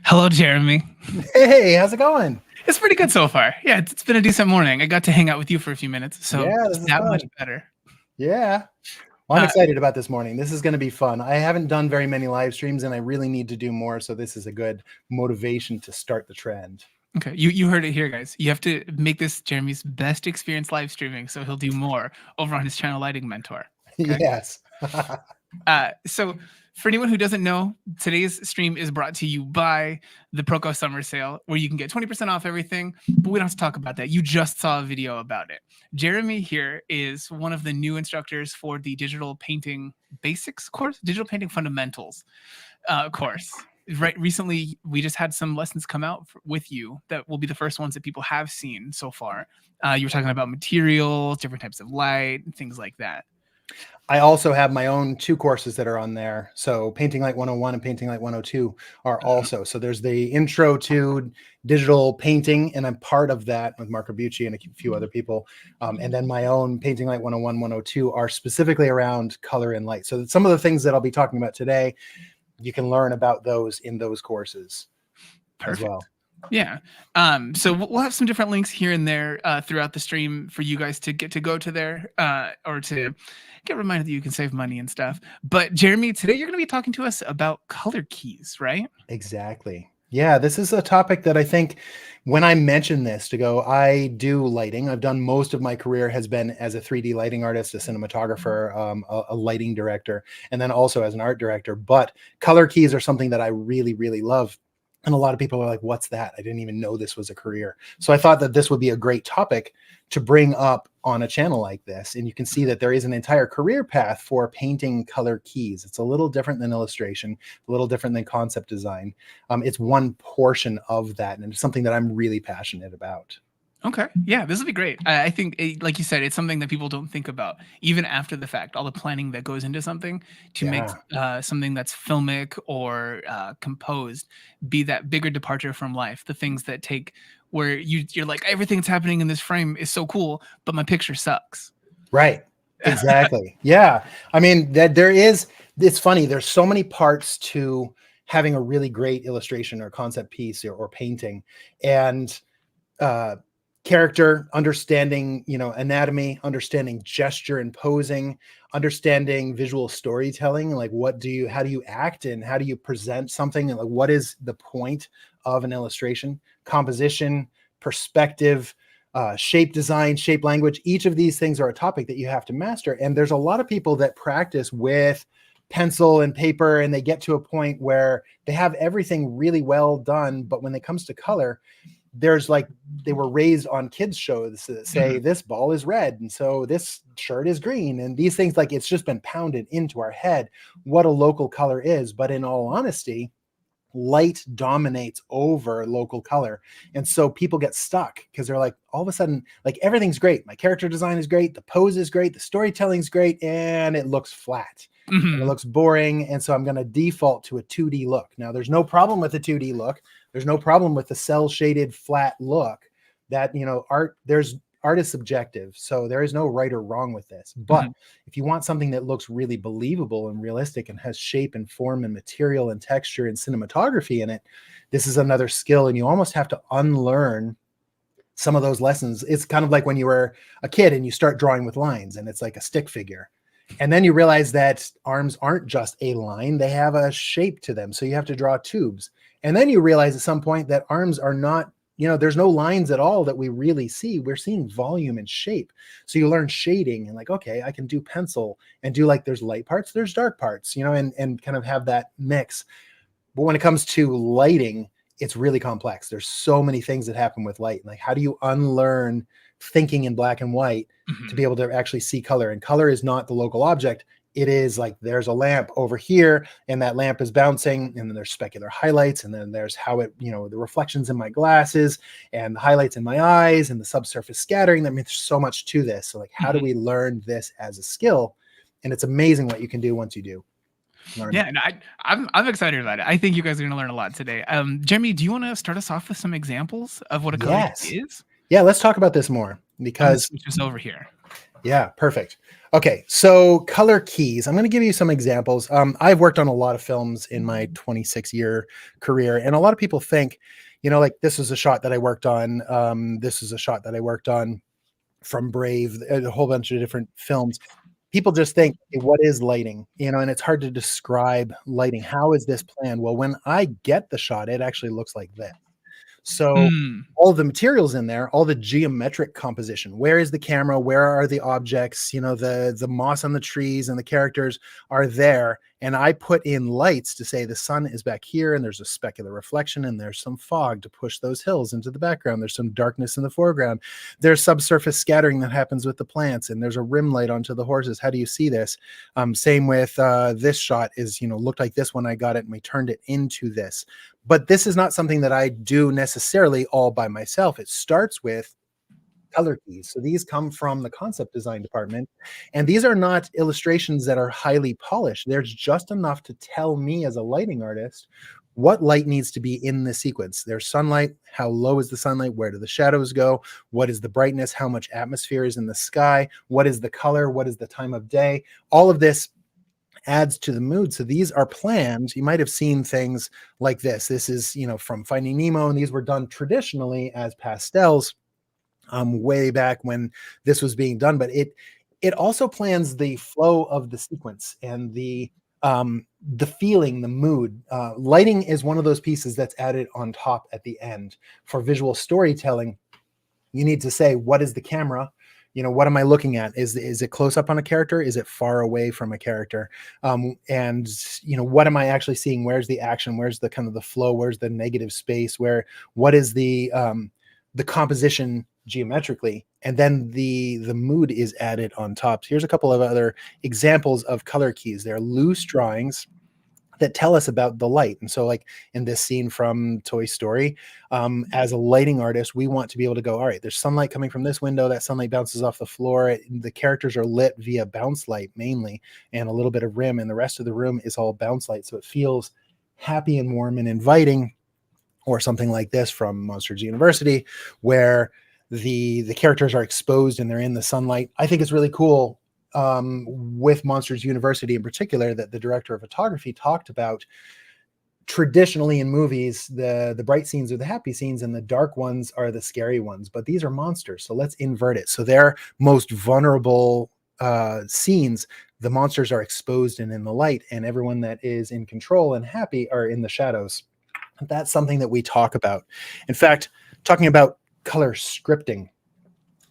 Hello, Jeremy. Hey, how's it going? It's pretty good so far. Yeah, it's been a decent morning. I got to hang out with you for a few minutes, so Yeah, it's this is that much fun. better. Yeah. Well, I'm Uh, excited about this morning. This is going to be fun. I haven't done very many live streams and I really need to do more. So this is a good motivation to start the trend. okay, you heard it here, guys. You have to make this Jeremy's best experience live streaming, so he'll do more over on his channel Lighting Mentor. Okay. Yes. So for anyone who doesn't know, today's stream is brought to you by the Proko Summer Sale, where you can get 20% off everything, but we don't have to talk about that. You just saw a video about it. Jeremy here is one of the new instructors for the Digital Painting Basics course, Digital Painting Fundamentals course. Right, recently we just had some lessons come out with you that will be the first ones that people have seen so far. You were talking about materials, different types of light, and things like that. I also have my own 2 courses that are on there. So Painting Light 101 and Painting Light 102 are also. So there's the intro to digital painting, and I'm part of that with Marco Bucci and a few other people. And then my own Painting Light 101, 102 are specifically around color and light. So some of the things that I'll be talking about today, you can learn about those in those courses. Perfect. As well. Yeah. So we'll have some different links here and there throughout the stream for you guys to get to go to there or to get reminded that you can save money and stuff. But Jeremy, today you're going to be talking to us about color keys, right? Exactly. Yeah, this is a topic that I think when I mention this to go, I do lighting. I've done most of my career has been as a 3D lighting artist, a cinematographer, a lighting director, and then also as an art director. But color keys are something that I really, really love. And a lot of people are like, what's that? I didn't even know this was a career. So I thought that this would be a great topic to bring up on a channel like this. And you can see that there is an entire career path for painting color keys. It's a little different than illustration, a little different than concept design. It's one portion of that, and it's something that I'm really passionate about. Okay. Yeah, this will be great. I think, like you said, it's something that people don't think about, even after the fact, all the planning that goes into something to make something that's filmic or composed be that bigger departure from life. The things that take where you're like, everything that's happening in this frame is so cool, but my picture sucks. Right. Exactly. Yeah. I mean, that it's funny. There's so many parts to having a really great illustration or concept piece or painting, and character, understanding, anatomy, understanding gesture and posing, understanding visual storytelling, like how do you act and how do you present something, and like what is the point of an illustration, composition, perspective, shape design, shape language. Each of these things are a topic that you have to master. And there's a lot of people that practice with pencil and paper, and they get to a point where they have everything really well done. But when it comes to color, there's like, they were raised on kids shows that say this ball is red and so this shirt is green, and these things, like, it's just been pounded into our head what a local color is. But in all honesty, light dominates over local color. And so people get stuck because they're like, all of a sudden, like, everything's great, my character design is great, the pose is great, the storytelling's great, and it looks flat. And it looks boring. And so I'm going to default to a 2D look. Now, there's no problem with the 2D look. There's no problem with the cell shaded flat look. That, art is subjective. So there is no right or wrong with this. But if you want something that looks really believable and realistic and has shape and form and material and texture and cinematography in it, this is another skill. And you almost have to unlearn some of those lessons. It's kind of like when you were a kid and you start drawing with lines and it's like a stick figure. And then you realize that arms aren't just a line, they have a shape to them. So you have to draw tubes. And then you realize at some point that arms are not, there's no lines at all that we really see. We're seeing volume and shape. So you learn shading and like, okay, I can do pencil and do, like, there's light parts, there's dark parts, and kind of have that mix. But when it comes to lighting, it's really complex. There's so many things that happen with light. Like, how do you unlearn thinking in black and white to be able to actually see color? And color is not the local object. It is like, there's a lamp over here and that lamp is bouncing, and then there's specular highlights, and then there's how it, the reflections in my glasses and the highlights in my eyes and the subsurface scattering. I mean, there's so much to this. So, like, how do we learn this as a skill? And it's amazing what you can do once you do. Yeah, and I'm excited about it. I think you guys are going to learn a lot today. Jeremy, do you want to start us off with some examples of what a color key is? Yeah, let's talk about this more, because switch this over here. Yeah, perfect. Okay, so color keys. I'm going to give you some examples. I've worked on a lot of films in my 26-year career, and a lot of people think, like this is a shot that I worked on. This is a shot that I worked on from Brave, a whole bunch of different films. People just think, "Okay, what is lighting?" And it's hard to describe lighting. How is this planned? Well, when I get the shot, it actually looks like this. So Mm. all the materials in there, all the geometric composition, where is the camera? Where are the objects? The moss on the trees and the characters are there. And I put in lights to say the sun is back here and there's a specular reflection and there's some fog to push those hills into the background. There's some darkness in the foreground. There's subsurface scattering that happens with the plants and there's a rim light onto the horses. How do you see this? Same with this shot is, looked like this when I got it and we turned it into this. But this is not something that I do necessarily all by myself. It starts with color keys. So these come from the concept design department. And these are not illustrations that are highly polished. There's just enough to tell me as a lighting artist what light needs to be in the sequence. There's sunlight. How low is the sunlight? Where do the shadows go? What is the brightness? How much atmosphere is in the sky? What is the color? What is the time of day? All of this adds to the mood. So these are planned. You might have seen things like this. This is, from Finding Nemo, and these were done traditionally as pastels way back when this was being done. But it also plans the flow of the sequence and the feeling, the mood. Lighting is one of those pieces that's added on top at the end. For visual storytelling, you need to say, what is the camera? What am I looking at? Is it close up on a character? Is it far away from a character? And what am I actually seeing? Where's the action? Where's the kind of the flow? Where's the negative space? What is the composition geometrically? And then the mood is added on top. So here's a couple of other examples of color keys. They're loose drawings that tell us about the light. And so like in this scene from Toy Story, as a lighting artist, we want to be able to go, all right, there's sunlight coming from this window. That sunlight bounces off the floor. The characters are lit via bounce light mainly, and a little bit of rim, and the rest of the room is all bounce light. So it feels happy and warm and inviting. Or something like this from Monsters University, where the characters are exposed and they're in the sunlight. I think it's really cool with Monsters University in particular that the director of photography talked about. Traditionally in movies, the bright scenes are the happy scenes and the dark ones are the scary ones, but these are monsters, so let's invert it. So their most vulnerable scenes, the monsters are exposed and in the light, and everyone that is in control and happy are in the shadows. That's something that we talk about. In fact, talking about color scripting,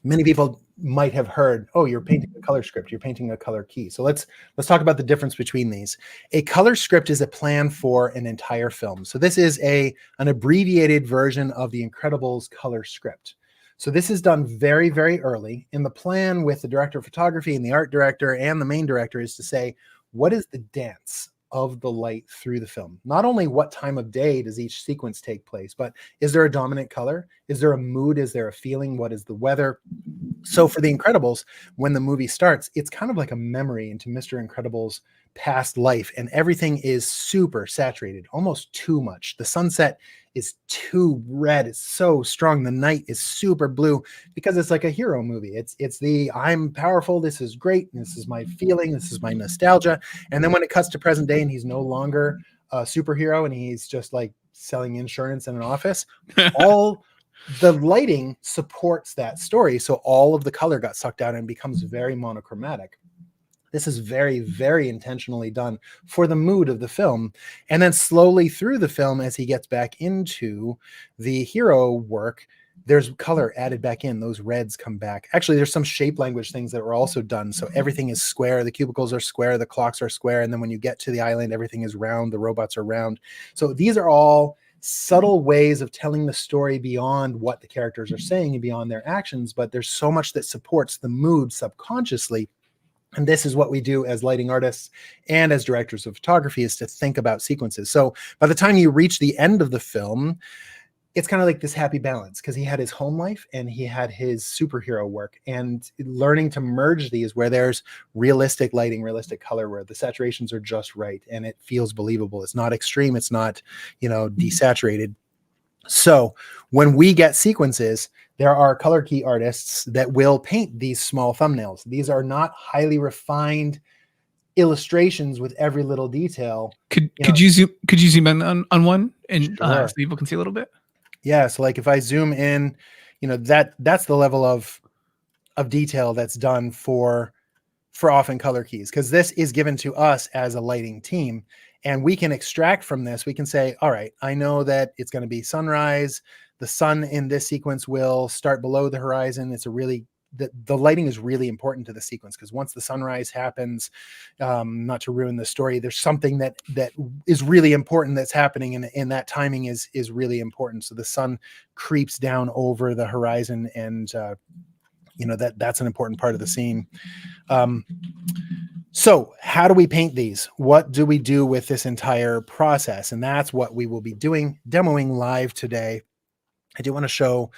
many people might have heard, oh, you're painting a color script, you're painting a color key. So let's talk about the difference between these. A color script is a plan for an entire film. So this is an abbreviated version of The Incredibles color script. So this is done very, very early. And the plan with the director of photography and the art director and the main director is to say, what is the dance of the light through the film? Not only what time of day does each sequence take place, but is there a dominant color? Is there a mood? Is there a feeling? What is the weather? So for The Incredibles, when the movie starts, it's kind of like a memory into Mr. Incredible's past life, and everything is super saturated, almost too much. The sunset is too red. It's so strong. The night is super blue because it's like a hero movie. It's the I'm powerful. This is great. This is my feeling. This is my nostalgia. And then when it cuts to present day and he's no longer a superhero and he's just like selling insurance in an office, all the lighting supports that story. So all of the color got sucked out and becomes very monochromatic. This is very, very intentionally done for the mood of the film. And then slowly through the film, as he gets back into the hero work, there's color added back in. Those reds come back. Actually, there's some shape language things that were also done. So everything is square. The cubicles are square. The clocks are square. And then when you get to the island, everything is round. The robots are round. So these are all subtle ways of telling the story beyond what the characters are saying and beyond their actions. But there's so much that supports the mood subconsciously. And this is what we do as lighting artists and as directors of photography, is to think about sequences. So by the time you reach the end of the film, it's kind of like this happy balance, because he had his home life and he had his superhero work, and learning to merge these where there's realistic lighting, realistic color, where the saturations are just right and it feels believable. It's not extreme. It's not, desaturated. So when we get sequences, there are color key artists that will paint these small thumbnails. These are not highly refined illustrations with every little detail. Could you zoom in on one and Sure. so people can see a little bit? Yeah. So like if I zoom in, that's the level of detail that's done for often color keys, because this is given to us as a lighting team, and we can extract from this. We can say, all right, I know that it's going to be sunrise. The sun in this sequence will start below the horizon. It's a really, the lighting is really important to the sequence, because once the sunrise happens, not to ruin the story, there's something that is really important that's happening, and that timing is really important. So the sun creeps down over the horizon, and that's an important part of the scene. So how do we paint these? What do we do with this entire process? And that's what we will be demoing live today. I do want to show,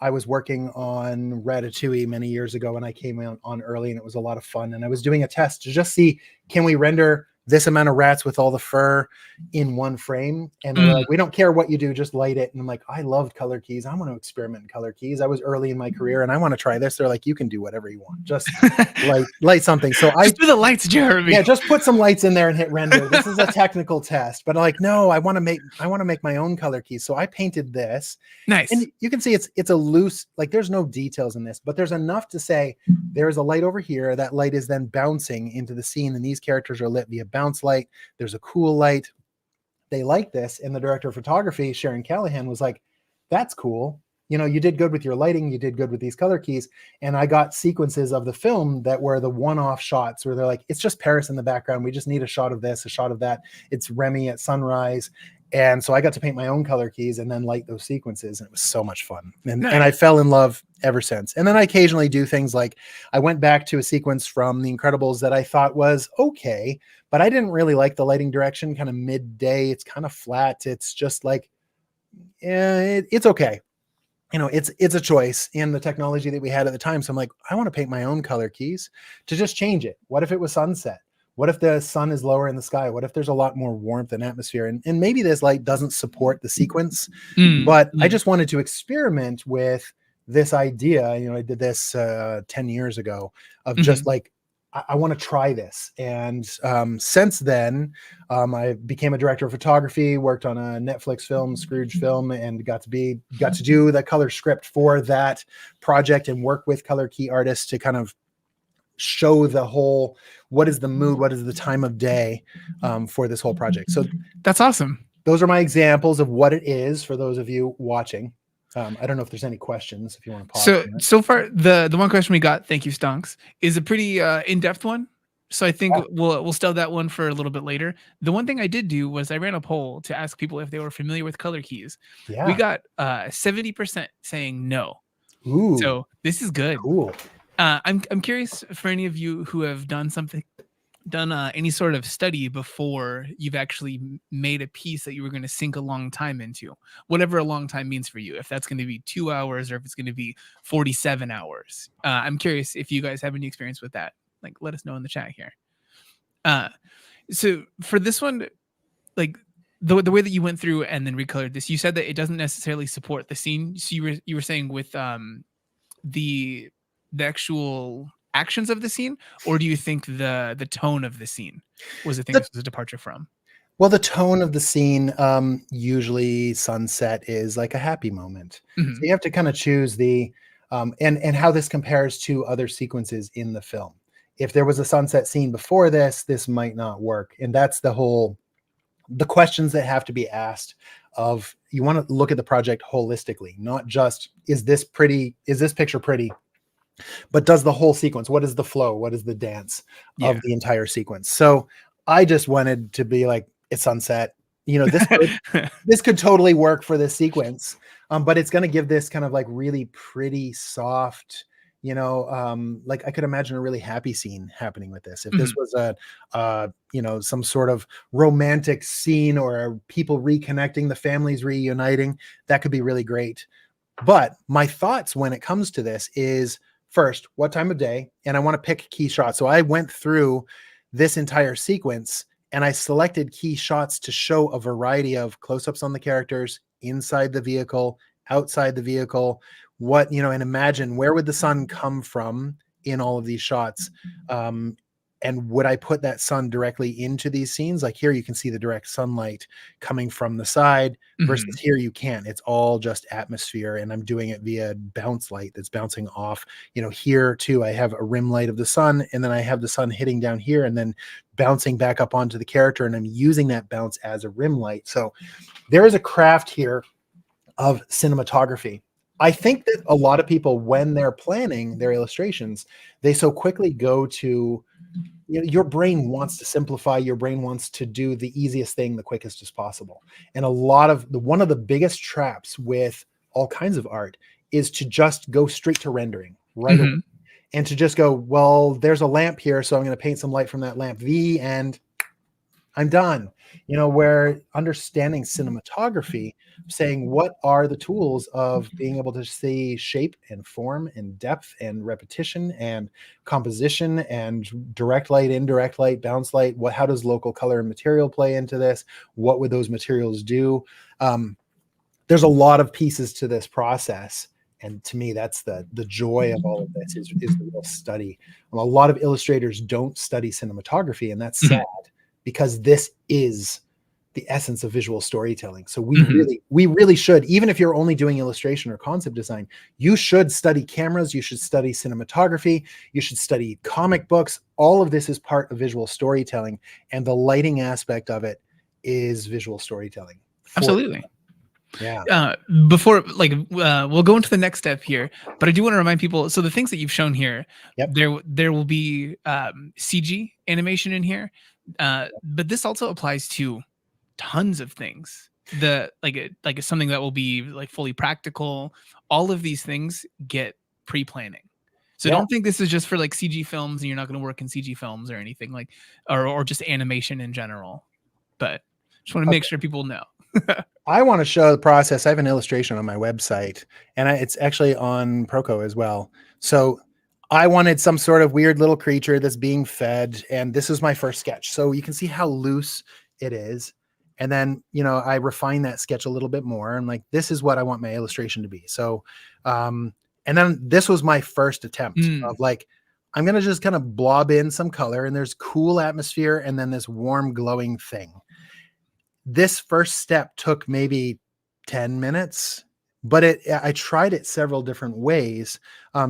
I was working on Ratatouille many years ago, and I came on early, and it was a lot of fun. And I was doing a test to just see, can we render this amount of rats with all the fur in one frame? And they were like, we don't care what you do, just light it. And I'm like, I loved color keys. I want to experiment in color keys. I was early in my career, and I want to try this. They're like, you can do whatever you want. Just light something. So just do the lights, Jeremy. Yeah, just put some lights in there and hit render. This is a technical test. But I'm like, no, I want to make my own color keys. So I painted this. Nice. And you can see it's a loose, like there's no details in this, but there's enough to say there's a light over here. That light is then bouncing into the scene, and these characters are lit via bounce light. There's a cool light. They like this. And the director of photography, Sharon Callahan, was like, that's cool. You did good with your lighting. You did good with these color keys. And I got sequences of the film that were the one-off shots where they're like, it's just Paris in the background. We just need a shot of this, a shot of that. It's Remy at sunrise. And so I got to paint my own color keys and then light those sequences. And it was so much fun. And, nice. And I fell in love ever since. And then I occasionally do things like, I went back to a sequence from The Incredibles that I thought was okay, but I didn't really like the lighting direction, kind of midday. It's kind of flat. It's just like, it's okay. It's a choice in the technology that we had at the time. So I'm like, I want to paint my own color keys to just change it. What if it was sunset? What if the sun is lower in the sky? What if there's a lot more warmth and atmosphere? And maybe this light doesn't support the sequence, but I just wanted to experiment with this idea. I did this 10 years ago of just like, I want to try this. And since then, I became a director of photography, worked on a Netflix film, Scrooge film, and got to do the color script for that project and work with color key artists to kind of show the whole, what is the mood, what is the time of day for this whole project. So that's awesome. Those are my examples of what it is for those of you watching. I don't know if there's any questions if you want to pause. So far, the one question we got, thank you, Stonks, is a pretty in-depth one. So I think we'll still that one for a little bit later. The one thing I did do was I ran a poll to ask people if they were familiar with color keys. Yeah. We got 70% saying no. Ooh, so this is good. Cool. I'm curious for any of you who have done any sort of study before you've actually made a piece that you were going to sink a long time into, whatever a long time means for you, if that's going to be 2 hours or if it's going to be 47 hours. I'm curious if you guys have any experience with that. Like, let us know in the chat here. So for this one, like the way that you went through and then recolored this, you said that it doesn't necessarily support the scene. So you were saying with the actual actions of the scene, or do you think the tone of the scene was the thing this was a departure from? Well, the tone of the scene, usually sunset is like a happy moment. So you have to kind of choose the and how this compares to other sequences in the film. If there was a sunset scene before this might not work. And that's the questions that have to be asked of, you want to look at the project holistically, not just, is this picture pretty? But does the whole sequence, what is the flow? What is the dance of the entire sequence? So I just wanted to be like, it's sunset. This could totally work for this sequence. But it's going to give this kind of like really pretty, soft, like I could imagine a really happy scene happening with this. If this was some sort of romantic scene or people reconnecting, the families reuniting, that could be really great. But my thoughts when it comes to this is, first, what time of day? And I want to pick key shots. So I went through this entire sequence and I selected key shots to show a variety of close-ups on the characters, inside the vehicle, outside the vehicle, what, and imagine where would the sun come from in all of these shots. And would I put that sun directly into these scenes? Like here, you can see the direct sunlight coming from the side versus here you can't. It's all just atmosphere, and I'm doing it via bounce light that's bouncing off. Here too, I have a rim light of the sun, and then I have the sun hitting down here and then bouncing back up onto the character, and I'm using that bounce as a rim light. So there is a craft here of cinematography. I think that a lot of people, when they're planning their illustrations, they so quickly go to, your brain wants to simplify, your brain wants to do the easiest thing the quickest as possible. And one of the biggest traps with all kinds of art is to just go straight to rendering right away. And to just go, well, there's a lamp here, so I'm going to paint some light from that lamp. And I'm done. Where understanding cinematography, saying what are the tools of being able to see shape and form and depth and repetition and composition and direct light, indirect light, bounce light. How does local color and material play into this? What would those materials do? There's a lot of pieces to this process. And to me, that's the joy of all of this is the real study. A lot of illustrators don't study cinematography, and that's sad. Because this is the essence of visual storytelling. So we really should, even if you're only doing illustration or concept design, you should study cameras, you should study cinematography, you should study comic books. All of this is part of visual storytelling, and the lighting aspect of it is visual storytelling. Absolutely. Yeah. Before, we'll go into the next step here, but I do want to remind people. So the things that you've shown here, there will be CG animation in here, but this also applies to tons of things. It's something that will be like fully practical. All of these things get pre-planning. So don't think this is just for like CG films and you're not going to work in CG films or anything or just animation in general. But just want to make sure people know. I want to show the process. I have an illustration on my website, and it's actually on Proko as well. So I wanted some sort of weird little creature that's being fed, and this is my first sketch. So you can see how loose it is. And then, I refine that sketch a little bit more. I'm like, this is what I want my illustration to be. So, and then this was my first attempt of like, I'm going to just kind of blob in some color, and there's cool atmosphere, and then this warm glowing thing. This first step took maybe 10 minutes, but I tried it several different ways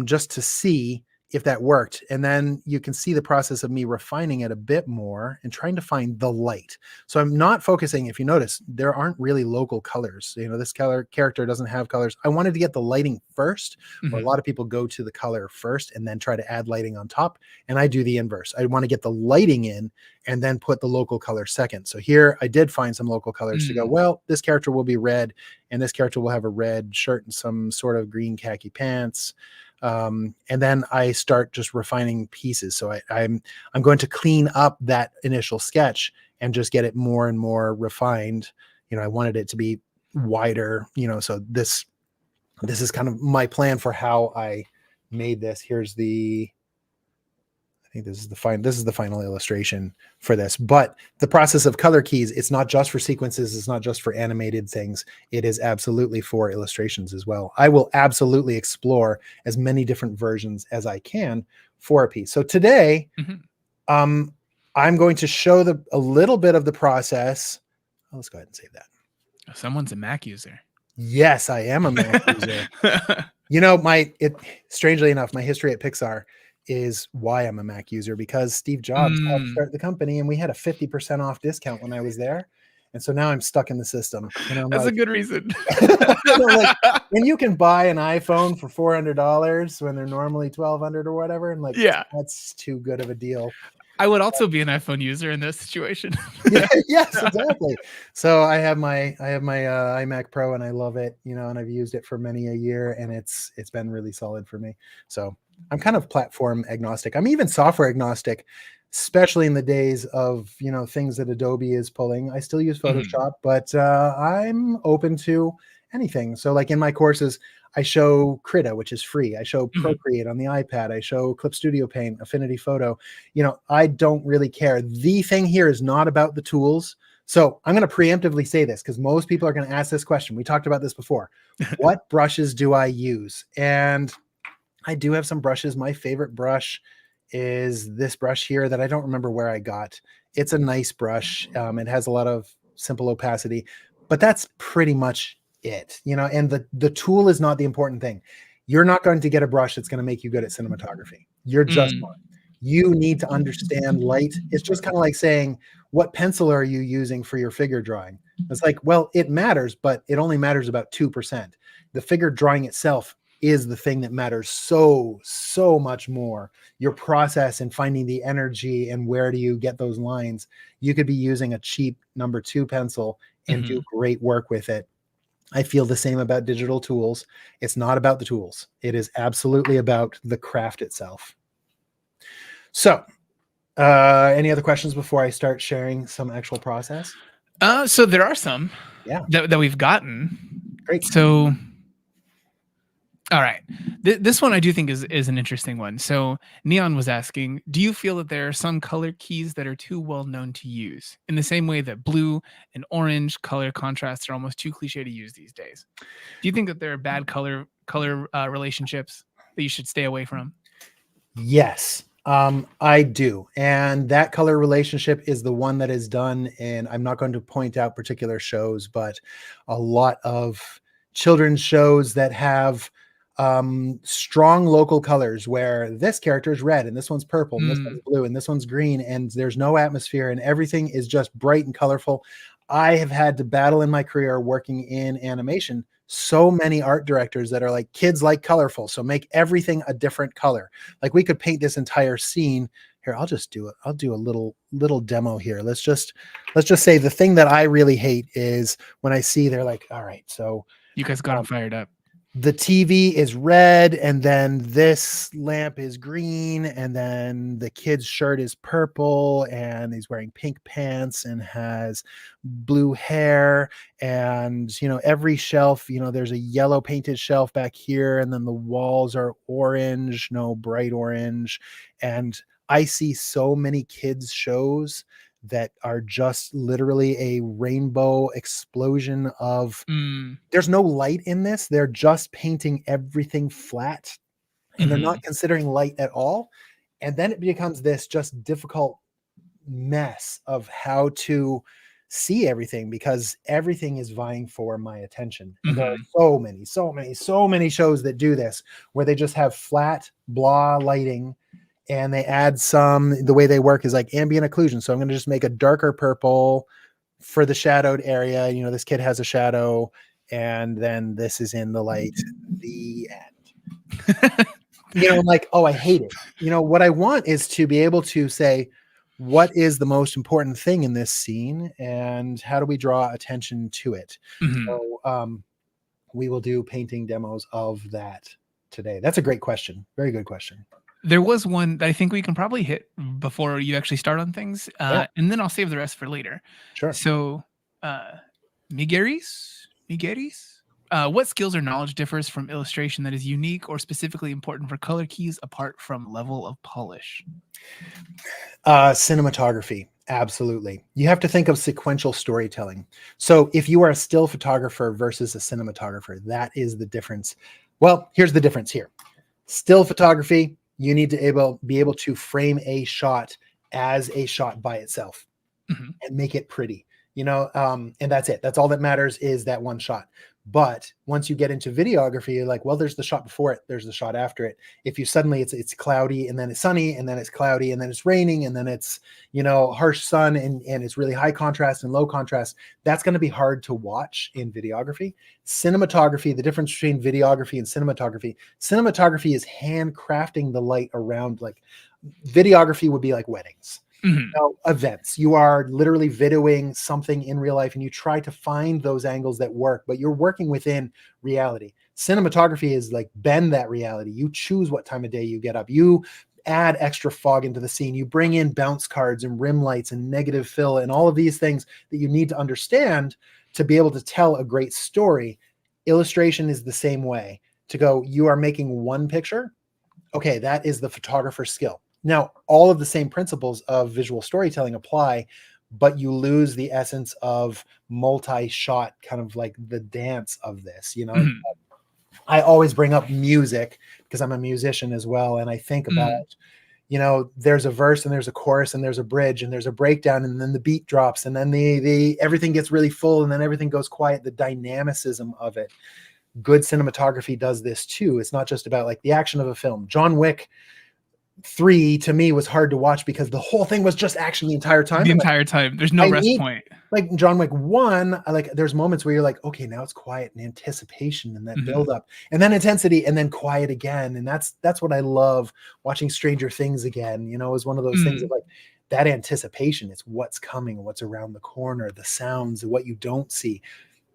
just to see if that worked. And then you can see the process of me refining it a bit more and trying to find the light. So I'm not focusing, if you notice, there aren't really local colors. This character doesn't have colors. I wanted to get the lighting first, where a lot of people go to the color first and then try to add lighting on top. And I do the inverse. I want to get the lighting in and then put the local color second. So here I did find some local colors to go, well, this character will be red, and this character will have a red shirt and some sort of green khaki pants. And then I start just refining pieces. So I'm going to clean up that initial sketch and just get it more and more refined. I wanted it to be wider, so this is kind of my plan for how I made this. I think this is the final illustration for this. But the process of color keys, it's not just for sequences, it's not just for animated things. It is absolutely for illustrations as well. I will absolutely explore as many different versions as I can for a piece. So today, I'm going to show a little bit of the process. Oh, let's go ahead and save that. Someone's a Mac user. Yes, I am a Mac user. Strangely enough, my history at Pixar is why I'm a Mac user, because Steve Jobs helped start the company, and we had a 50% off discount when I was there. And so now I'm stuck in the system. That's a good reason. When you can buy an iPhone for $400 when they're normally $1,200 or whatever, and that's too good of a deal. I would also be an iPhone user in this situation. Yes, exactly. So I have my iMac Pro, and I love it, and I've used it for many a year, and it's been really solid for me. So I'm kind of platform agnostic. I'm even software agnostic, especially in the days of, things that Adobe is pulling. I still use Photoshop, but I'm open to anything. So like in my courses, I show Krita, which is free. I show Procreate on the iPad. I show Clip Studio Paint, Affinity Photo. I don't really care. The thing here is not about the tools. So I'm going to preemptively say this because most people are going to ask this question. We talked about this before. What brushes do I use? And I do have some brushes. My favorite brush is this brush here that I don't remember where I got. It's a nice brush. It has a lot of simple opacity, but that's pretty much it, and the tool is not the important thing. You're not going to get a brush that's going to make you good at cinematography. You're just not. Mm. You need to understand light. It's just kind of like saying, what pencil are you using for your figure drawing? It's like, well, it matters, but it only matters about 2%. The figure drawing itself is the thing that matters so much more. Your process and finding the energy and where do you get those lines. You could be using a cheap number 2 pencil and do great work with it. I feel the same about digital tools. It's not about the tools. It is absolutely about the craft itself. So, any other questions before I start sharing some actual process? So there are some Yeah, that we've gotten. great. So, all right, this one I do think is an interesting one. So Neon was asking, do you feel that there are some color keys that are too well known to use, in the same way that blue and orange color contrasts are almost too cliche to use these days? Do you think that there are bad color relationships that you should stay away from? Yes, I do. And that color relationship is the one that is done. And I'm not going to point out particular shows, but a lot of children's shows that have strong local colors where this character is red and this one's purple and this one's Mm. blue and this one's green and there's no atmosphere and everything is just bright and colorful. I have had to battle in my career working in animation so many art directors that are like, kids like colorful, so make everything a different color. Like, we could paint this entire scene here. I'll just do it. I'll do a little demo here. Let's just say the thing that I really hate is when I see they're like, all right, so You guys got them fired up. the TV is red and then this lamp is green and then the kid's shirt is purple and he's wearing pink pants and has blue hair, and every shelf, there's a yellow painted shelf back here and then the walls are orange, no bright orange. And I see so many kids shows that are just literally a rainbow explosion of, Mm. there's no light in this. They're just painting everything flat and they're not considering light at all. And then it becomes this just difficult mess of how to see everything because everything is vying for my attention. And there are so many shows that do this where they just have flat blah lighting and they add the way they work is like ambient occlusion. So I'm going to just make a darker purple for the shadowed area. This kid has a shadow and then this is in the light. The end. I'm like, oh, I hate it. What I want is to be able to say, what is the most important thing in this scene and how do we draw attention to it? So we will do painting demos of that today. That's a great question. Very good question. There was one that I think we can probably hit before you actually start on things, Yeah. and then I'll save the rest for later. Sure. So, Migueris, what skills or knowledge differs from illustration that is unique or specifically important for color keys apart from level of polish? Cinematography. Absolutely. You have to think of sequential storytelling. So if you are a still photographer versus a cinematographer, that is the difference. Well, here's the difference here. Still photography, you need to be able to frame a shot as a shot by itself and make it pretty, and that's it. That's all that matters is that one shot. But once you get into videography, you're like, well, there's the shot before it, there's the shot after it. If you suddenly it's cloudy and then it's sunny and then it's cloudy and then it's raining and then it's harsh sun and it's really high contrast and low contrast, that's going to be hard to watch in videography. Cinematography, the difference between videography and cinematography is handcrafting the light around. Like, videography would be like weddings. Events. You are literally videoing something in real life and you try to find those angles that work, but you're working within reality. Cinematography is like bend that reality. You choose what time of day you get up. You add extra fog into the scene. You bring in bounce cards and rim lights and negative fill and all of these things that you need to understand to be able to tell a great story. Illustration is the same way. To go, you are making one picture. Okay, that is the photographer's skill. Now, all of the same principles of visual storytelling apply, but you lose the essence of multi-shot, kind of like the dance of this, you know. Mhm. I always bring up music because I'm a musician as well, and I think about, Mhm. you know, there's a verse and there's a chorus and there's a bridge and there's a breakdown, and then the beat drops, and then the everything gets really full, and then everything goes quiet. The dynamicism of it. Good cinematography does this too. It's not just about like the action of a film. John Wick 3 to me was hard to watch because the whole thing was just action the entire time. The And like, entire time. There's no I rest need, point. like John Wick 1, like there's moments where you're like, okay, now it's quiet and anticipation and that Mhm. build up and then intensity and then quiet again. And that's what I love watching Stranger Things again, you know, is one of those things of Mm. like that anticipation. It's what's coming, what's around the corner, the sounds, what you don't see.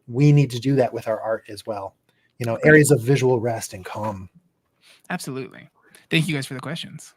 We need to do that with our art as well. You know, Agreed. areas of visual rest and calm. Absolutely. Thank you guys for the questions.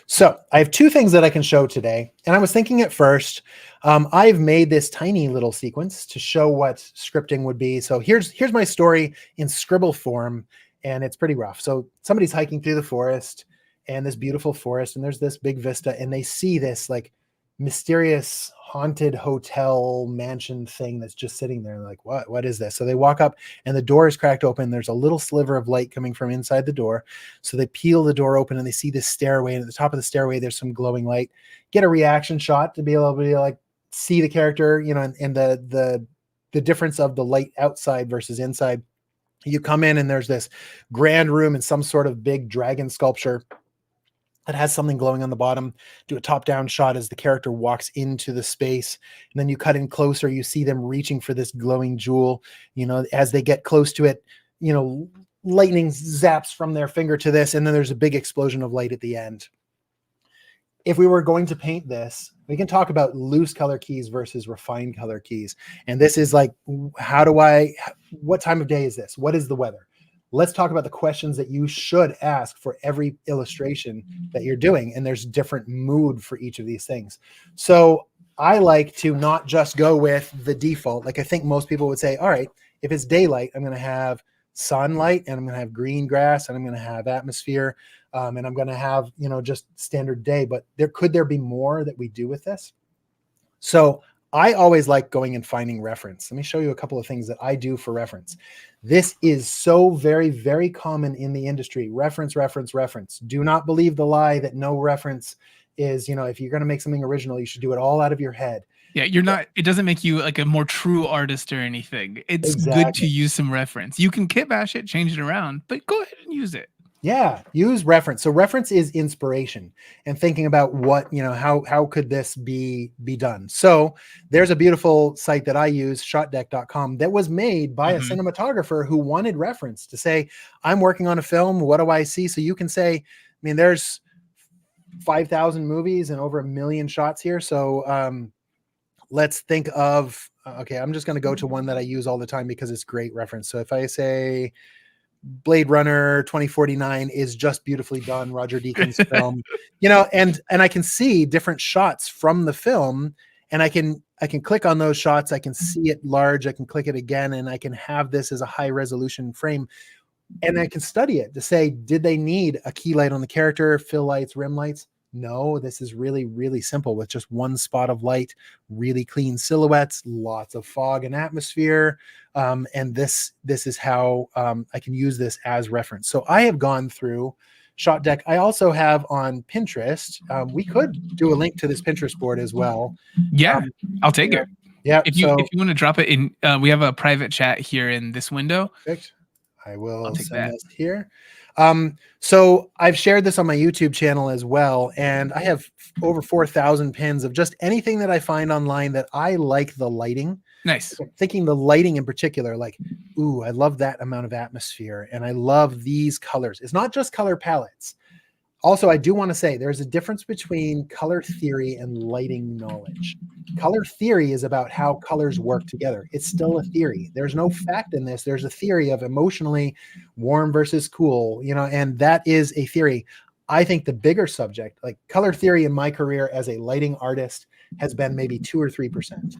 So I have two things that I can show today. And I was thinking at first, I've made this tiny little sequence to show what scripting would be. So here's my story in scribble form, and it's pretty rough. So somebody's hiking through the forest, and this beautiful forest, and there's this big vista, and they see this like mysterious haunted hotel mansion thing that's just sitting there. Like, what is this? So they walk up, and the door is cracked open. There's a little sliver of light coming from inside the door. So they peel the door open and they see this stairway, and at the top of the stairway there's some glowing light. Get a reaction shot to be able to like see the character, you know, and the difference of the light outside versus inside. You come in and there's this grand room and some sort of big dragon sculpture that has something glowing on the bottom. Do a top-down shot as the character walks into the space, and then you cut in closer. You see them reaching for this glowing jewel. You know, as they get close to it, you know, lightning zaps from their finger to this, and then there's a big explosion of light at the end. If we were going to paint this, we can talk about loose color keys versus refined color keys. And this is like, what time of day is this? What is the weather? Let's talk about the questions that you should ask for every illustration that you're doing. And there's different mood for each of these things. So I like to not just go with the default. Like I think most people would say, all right, if it's daylight, I'm going to have sunlight and I'm going to have green grass and I'm going to have atmosphere. And I'm going to have, you know, just standard day, but could there be more that we do with this? So I always like going and finding reference. Let me show you a couple of things that I do for reference. This is so very, very common in the industry. Reference, reference, reference. Do not believe the lie that no reference is, you know, if you're going to make something original, you should do it all out of your head. Yeah, you're not, it doesn't make you like a more true artist or anything. It's good to Exactly. use some reference. You can kit bash it, change it around, but go ahead and use it. Yeah, use reference. So reference is inspiration and thinking about what, you know, how could this be done? So there's a beautiful site that I use, shotdeck.com, that was made by a cinematographer who wanted reference to say, I'm working on a film. What do I see? So you can say, I mean, there's 5,000 movies and over 1 million shots here. So let's think of, okay, I'm just going to go to one that I use all the time because it's great reference. So if I say Blade Runner 2049 is just beautifully done, Roger Deakins film, you know, and I can see different shots from the film, and I can click on those shots. I can see it large. I can click it again, and I can have this as a high resolution frame, and I can study it to say, did they need a key light on the character, fill lights, rim lights? No, this is really, really simple with just one spot of light, really clean silhouettes, lots of fog and atmosphere. And this is how I can use this as reference. So I have gone through Shot Deck. I also have on Pinterest. We could do a link to this Pinterest board as well. Yeah, I'll take Yeah. it. Yeah. If you want to drop it in, we have a private chat here in this window. Perfect. I will take send that. this here. So I've shared this on my YouTube channel as well, and I have over 4,000 pins of just anything that I find online that I like the lighting. Nice. I'm thinking the lighting in particular, like, ooh, I love that amount of atmosphere, and I love these colors. It's not just color palettes. Also, I do want to say there's a difference between color theory and lighting knowledge. Color theory is about how colors work together. It's still a theory. There's no fact in this. There's a theory of emotionally warm versus cool, you know, and that is a theory. I think the bigger subject, like color theory in my career as a lighting artist, has been maybe 2 or 3%.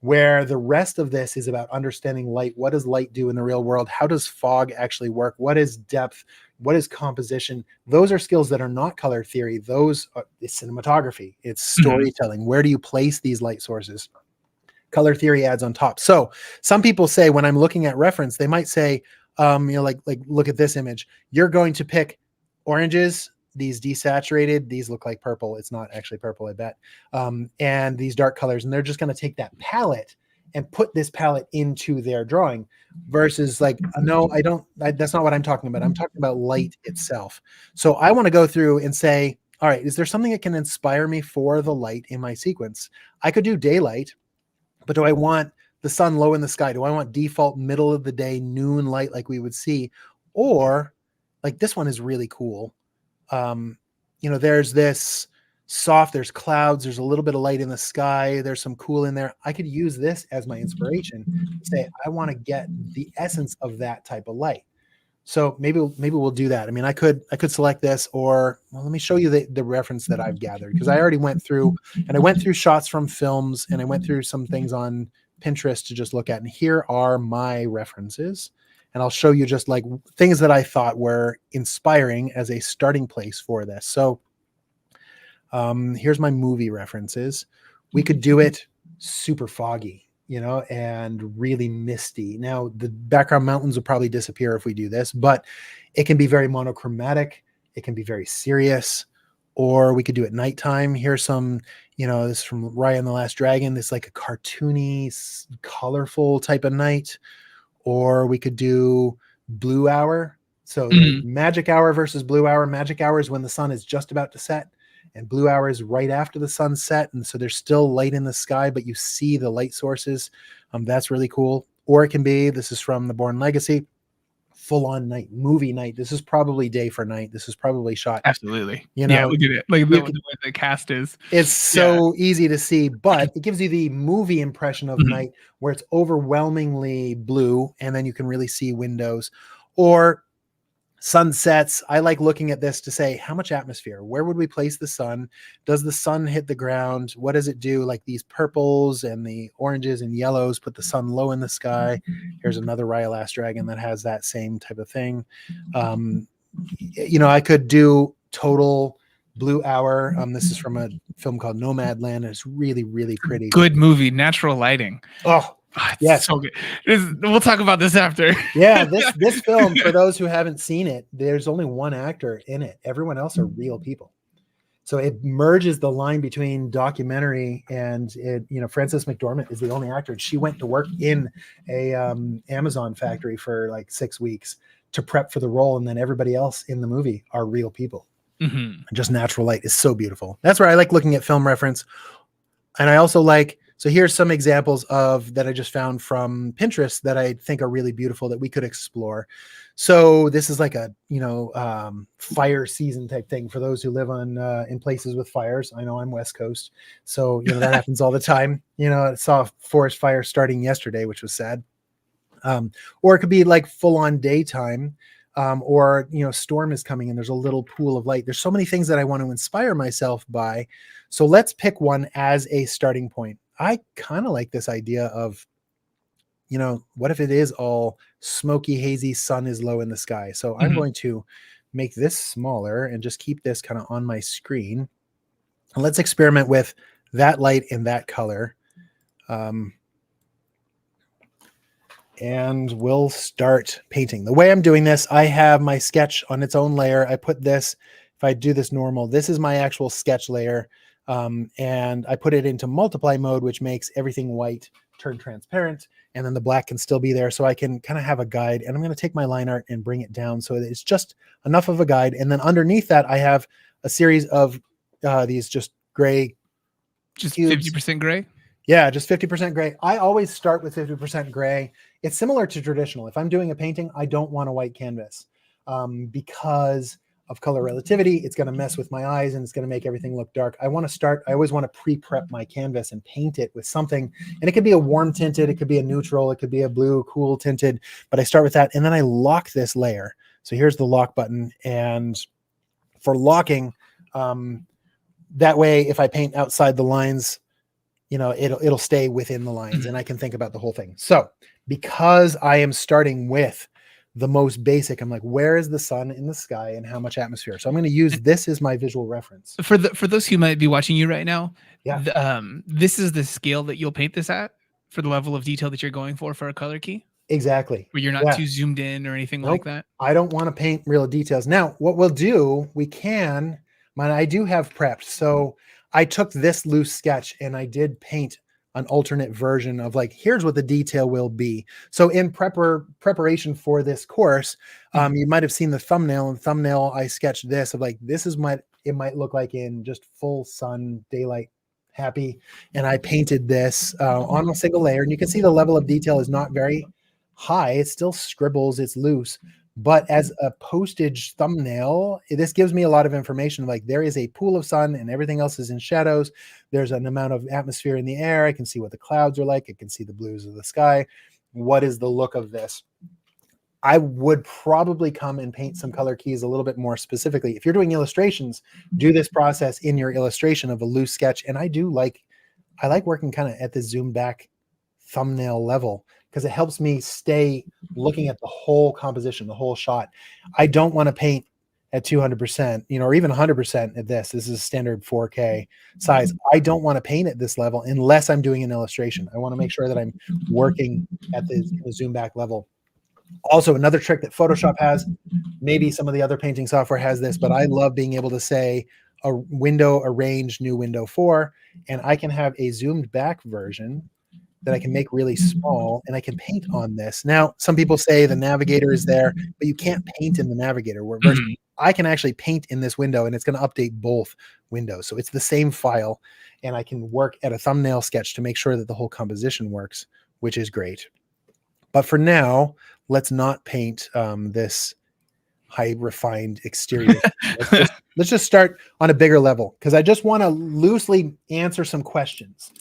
where the rest of this is about understanding light. What does light do in the real world? How does fog actually work? What is depth? What is composition? Those are skills that are not color theory. Those are cinematography. It's storytelling. Where do you place these light sources? Color theory adds on top. So some people say, when I'm looking at reference, they might say, like look at this image. You're going to pick oranges, these desaturated, these look like purple. It's not actually purple, I bet. And these dark colors, and they're just going to take that palette and put this palette into their drawing, versus like, no, I don't, that's not what I'm talking about. I'm talking about light itself. So I want to go through and say, all right, is there something that can inspire me for the light in my sequence? I could do daylight, but do I want the sun low in the sky? Do I want default middle of the day noon light like we would see? Or like this one is really cool. There's this soft, there's clouds, there's a little bit of light in the sky, there's some cool in there. I could use this as my inspiration. Say, I want to get the essence of that type of light. So maybe we'll do that. I mean, I could select this, or well, let me show you the reference that I've gathered, because I already went through, and I went through shots from films, and I went through some things on Pinterest to just look at. And here are my references. And I'll show you just like things that I thought were inspiring as a starting place for this. So here's my movie references. We could do it super foggy, and really misty. Now, the background mountains will probably disappear if we do this, but it can be very monochromatic. It can be very serious, or we could do it nighttime. Here's some, this is from Raya and the Last Dragon. This like a cartoony, colorful type of night. Or we could do blue hour. So magic hour versus blue hour. Magic hour is when the sun is just about to set, and blue hour is right after the sun set. And so there's still light in the sky, but you see the light sources. That's really cool. Or it can be, this is from The Bourne Legacy, full on night, movie night. This is probably day for night. This is probably shot. Absolutely. Yeah, look at it. Like the way the cast is. It's so easy to see, but it gives you the movie impression of night, where it's overwhelmingly blue, and then you can really see windows. Or sunsets. I like looking at this to say, how much atmosphere? Where would we place the sun? Does the sun hit the ground? What does it do? Like these purples and the oranges and yellows put the sun low in the sky. Here's another Raya Last Dragon that has that same type of thing. I could do total blue hour. This is from a film called Nomadland, and it's really, really pretty. Good movie, natural lighting. Oh, yes, so good. We'll talk about this after. Yeah, this film, for those who haven't seen it, there's only one actor in it. Everyone else are real people. So it merges the line between documentary and it. Frances McDormand is the only actor, and she went to work in a Amazon factory for like 6 weeks to prep for the role, and then everybody else in the movie are real people. Just natural light is so beautiful. That's where I like looking at film reference. And I also like, so here's some examples of that I just found from Pinterest that I think are really beautiful that we could explore. So this is like a, fire season type thing for those who live on in places with fires. I know I'm West Coast, so that happens all the time. I saw a forest fire starting yesterday, which was sad. Or it could be like full on daytime. Or storm is coming and there's a little pool of light. There's so many things that I want to inspire myself by. So let's pick one as a starting point. I kind of like this idea of, what if it is all smoky, hazy, sun is low in the sky. So I'm going to make this smaller and just keep this kind of on my screen. And let's experiment with that light and that color. And we'll start painting. The way I'm doing this, I have my sketch on its own layer. I put this, if I do this normal, this is my actual sketch layer. And I put it into multiply mode, which makes everything white turn transparent. And then the black can still be there. So I can kind of have a guide, and I'm going to take my line art and bring it down so that it's just enough of a guide. And then underneath that, I have a series of these just gray, just 50% gray. Yeah, just 50% gray. I always start with 50% gray. It's similar to traditional. If I'm doing a painting, I don't want a white canvas because of color relativity. It's going to mess with my eyes and it's going to make everything look dark. I always want to pre-prep my canvas and paint it with something. And it could be a warm tinted, it could be a neutral, it could be a blue, cool tinted, but I start with that. And then I lock this layer. So here's the lock button. And for locking, that way, if I paint outside the lines, it'll stay within the lines and I can think about the whole thing. So because I am starting with the most basic, I'm like, where is the sun in the sky and how much atmosphere? So I'm going to use this as my visual reference. For those who might be watching you right now, Yeah. this is the scale that you'll paint this at for the level of detail that you're going for a color key, Exactly. where you're not Yeah. too zoomed in or anything like Nope. that. I don't want to paint real details. Now, what we'll do, I do have prepped. So I took this loose sketch and I did paint an alternate version of like, here's what the detail will be. So in preparation for this course, you might have seen the thumbnail. And thumbnail, I sketched this of like, this is what it might look like in just full sun, daylight, happy. And I painted this on a single layer. And you can see the level of detail is not very high. It still scribbles, it's loose. But as a postage thumbnail, this gives me a lot of information. Like there is a pool of sun and everything else is in shadows. There's an amount of atmosphere in the air. I can see what the clouds are like. I can see the blues of the sky. What is the look of this? I would probably come and paint some color keys a little bit more specifically. If you're doing illustrations, do this process in your illustration of a loose sketch. And I like working kind of at the zoom back thumbnail level because it helps me stay looking at the whole composition, the whole shot. I don't want to paint at 200%, or even 100% at this. This is standard 4K size. I don't want to paint at this level unless I'm doing an illustration. I want to make sure that I'm working at the zoom back level. Also, another trick that Photoshop has, maybe some of the other painting software has this, but I love being able to say a window arrange new window 4, and I can have a zoomed back version that I can make really small and I can paint on this. Now, some people say the navigator is there, but you can't paint in the navigator. Versus I can actually paint in this window and it's going to update both windows. So it's the same file and I can work at a thumbnail sketch to make sure that the whole composition works, which is great. But for now, let's not paint this high refined exterior. Let's just start on a bigger level because I just want to loosely answer some questions.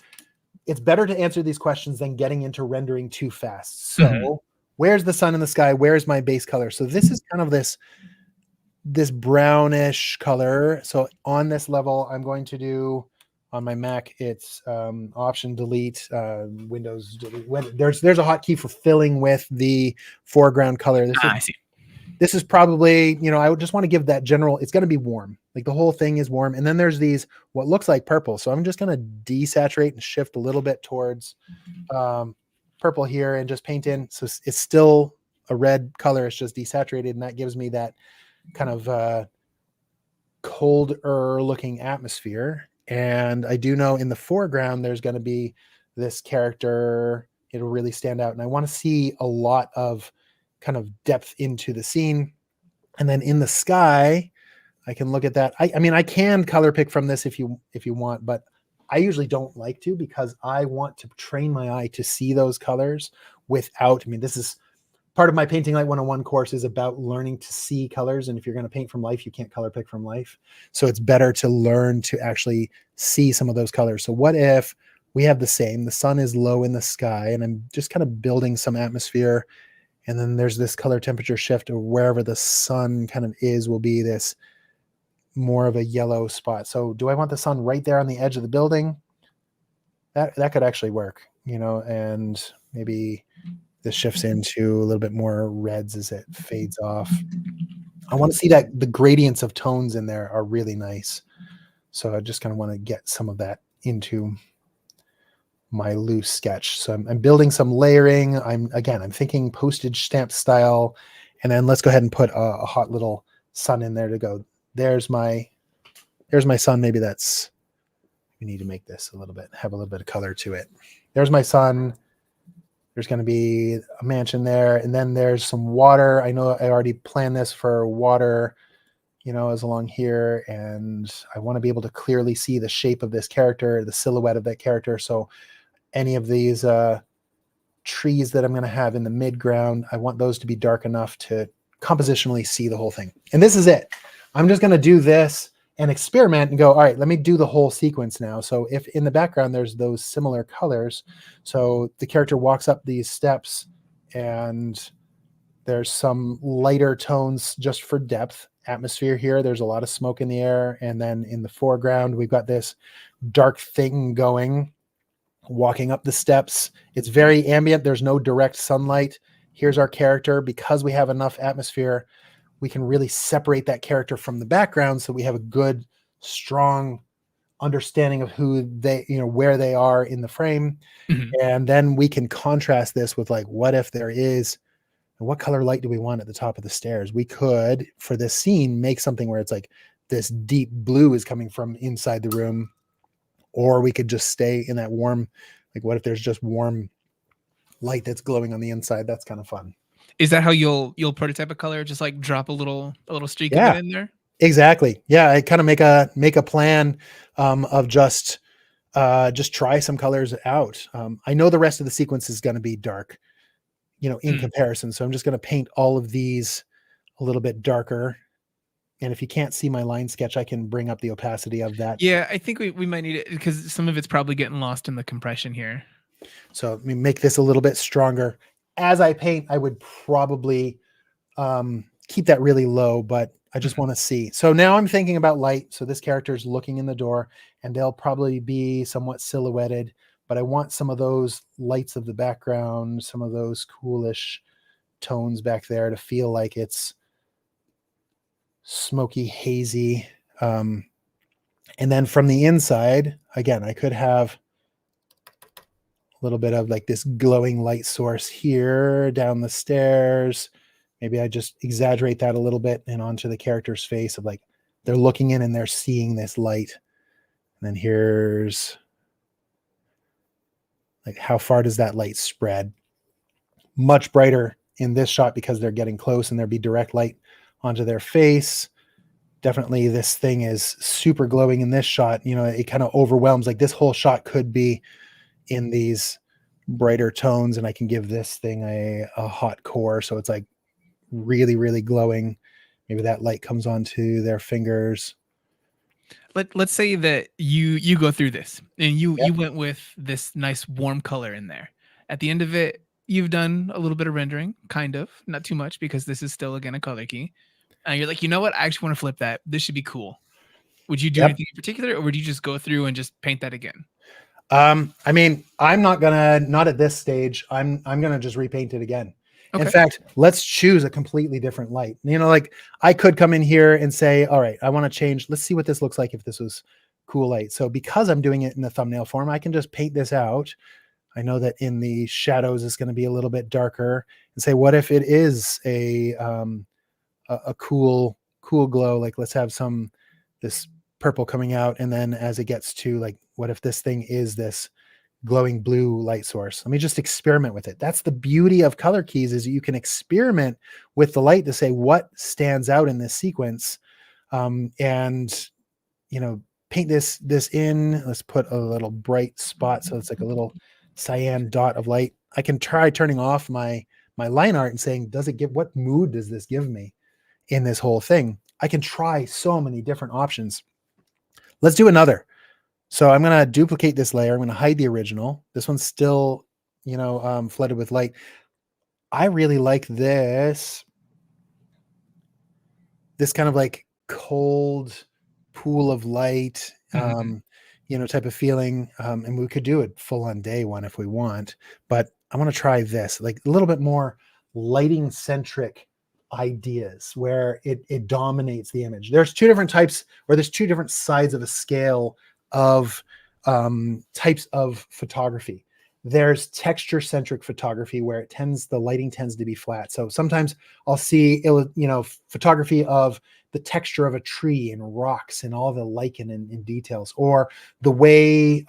It's better to answer these questions than getting into rendering too fast. So where's the sun in the sky? Where's my base color? So this is kind of this brownish color. So on this level, I'm going to do on my Mac, it's option delete, Windows delete. There's a hotkey for filling with the foreground color. I see. This is probably, I would just want to give that general, it's going to be warm. Like the whole thing is warm. And then there's these, what looks like purple. So I'm just going to desaturate and shift a little bit towards purple here and just paint in. So it's still a red color. It's just desaturated. And that gives me that kind of colder looking atmosphere. And I do know in the foreground, there's going to be this character. It'll really stand out. And I want to see a lot of kind of depth into the scene. And then in the sky, I can look at that. I mean, I can color pick from this if you want, but I usually don't like to because I want to train my eye to see those colors without, this is part of my Painting Light 101 course is about learning to see colors. And if you're going to paint from life, you can't color pick from life. So it's better to learn to actually see some of those colors. So what if we have the sun is low in the sky and I'm just kind of building some atmosphere. And then there's this color temperature shift of wherever the sun kind of is will be this more of a yellow spot. So do I want the sun right there on the edge of the building? That could actually work, and maybe this shifts into a little bit more reds as it fades off. I want to see that the gradients of tones in there are really nice. So I just kind of want to get some of that into my loose sketch. So I'm building some layering. I'm thinking postage stamp style. And then let's go ahead and put a hot little sun in there to go. There's my sun. Maybe we need to make this have a little bit of color to it. There's my sun. There's going to be a mansion there. And then there's some water. I know I already planned this for water, is along here. And I want to be able to clearly see the shape of this character, the silhouette of that character. So any of these trees that I'm going to have in the midground, I want those to be dark enough to compositionally see the whole thing. And this is it. I'm just going to do this and experiment and go, all right, let me do the whole sequence now. So if in the background, there's those similar colors. So the character walks up these steps and there's some lighter tones just for depth. Atmosphere here, there's a lot of smoke in the air. And then in the foreground, we've got this dark thing going. walking up the steps. It's very ambient. There's no direct sunlight. Here's our character. Because we have enough atmosphere, we can really separate that character from the background, so we have a good, strong understanding of who they, where they are in the frame. Mhm. And then we can contrast this with, like, what if there is, and what color light do we want at the top of the stairs? We could, for this scene, make something where it's like this deep blue is coming from inside the room, or we could just stay in that warm, like, what if there's just warm light that's glowing on the inside? That's kind of fun. Is that how you'll prototype a color? Just like drop a little streak of it Yeah, in there? exactly. Yeah, I kind of make a plan of just try some colors out. I know the rest of the sequence is going to be dark, in Mm. comparison. So I'm just going to paint all of these a little bit darker. And if you can't see my line sketch, I can bring up the opacity of that. Yeah, I think we might need it because some of it's probably getting lost in the compression here. So let me make this a little bit stronger. As I paint, I would probably keep that really low, but I just Mhm. want to see. So now I'm thinking about light. So this character is looking in the door, and they'll probably be somewhat silhouetted, but I want some of those lights of the background, some of those coolish tones back there to feel like it's smoky, hazy. And then from the inside, again, I could have a little bit of like this glowing light source here down the stairs. Maybe I just exaggerate that a little bit and onto the character's face of, like, they're looking in and they're seeing this light. And then here's, like, how far does that light spread? Much brighter in this shot because they're getting close and there'll be direct light onto their face. Definitely this thing is super glowing in this shot. It kind of overwhelms. Like, this whole shot could be in these brighter tones, and I can give this thing a hot core. So it's like really, really glowing. Maybe that light comes onto their fingers. Let's say that you go through this and you Yep. you went with this nice warm color in there. At the end of it, you've done a little bit of rendering, kind of, not too much because this is still again a color key. And you're like, you know what? I actually want to flip that. This should be cool. Would you do Yep. anything in particular, or would you just go through and just paint that again? I mean, I'm not at this stage. I'm gonna just repaint it again. In Okay. fact, let's choose a completely different light. Like, I could come in here and say, all right, I want to change. Let's see what this looks like if this was cool light. So because I'm doing it in the thumbnail form, I can just paint this out. I know that in the shadows it's going to be a little bit darker, and say, what if it is a cool glow? Like, let's have this purple coming out, and then as it gets to, like, what if this thing is this glowing blue light source? Let me just experiment with it. That's the beauty of color keys, is you can experiment with the light to say what stands out in this sequence, and paint this in. Let's put a little bright spot so it's like a little cyan dot of light. I can try turning off my line art and saying, what mood does this give me in this whole thing? I can try so many different options. Let's do another. So I'm going to duplicate this layer. I'm going to hide the original. This one's still, flooded with light. I really like this kind of like cold pool of light, Mhm. type of feeling. And we could do it full on day one if we want, but I want to try this, like, a little bit more lighting centric ideas where it dominates the image. There's two different types, or there's two different sides of a scale of types of photography. There's texture centric photography where the lighting tends to be flat. So sometimes I'll see, photography of the texture of a tree and rocks and all the lichen and details, or the way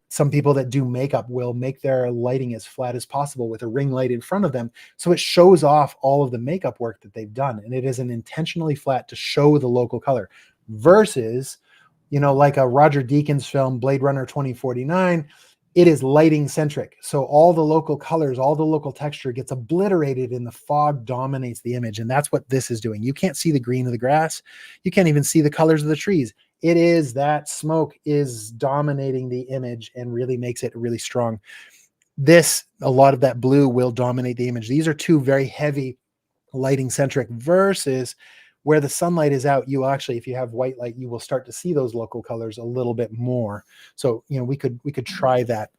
some people that do makeup will make their lighting as flat as possible with a ring light in front of them. So it shows off all of the makeup work that they've done. And it is an intentionally flat to show the local color, versus, like a Roger Deakins film, Blade Runner 2049, it is lighting centric. So all the local colors, all the local texture gets obliterated and the fog dominates the image. And that's what this is doing. You can't see the green of the grass. You can't even see the colors of the trees. It is that smoke is dominating the image and really makes it really strong. A lot of that blue will dominate the image. These are two very heavy lighting centric, versus where the sunlight is out, you actually, if you have white light, you will start to see those local colors a little bit more. So, we could try that.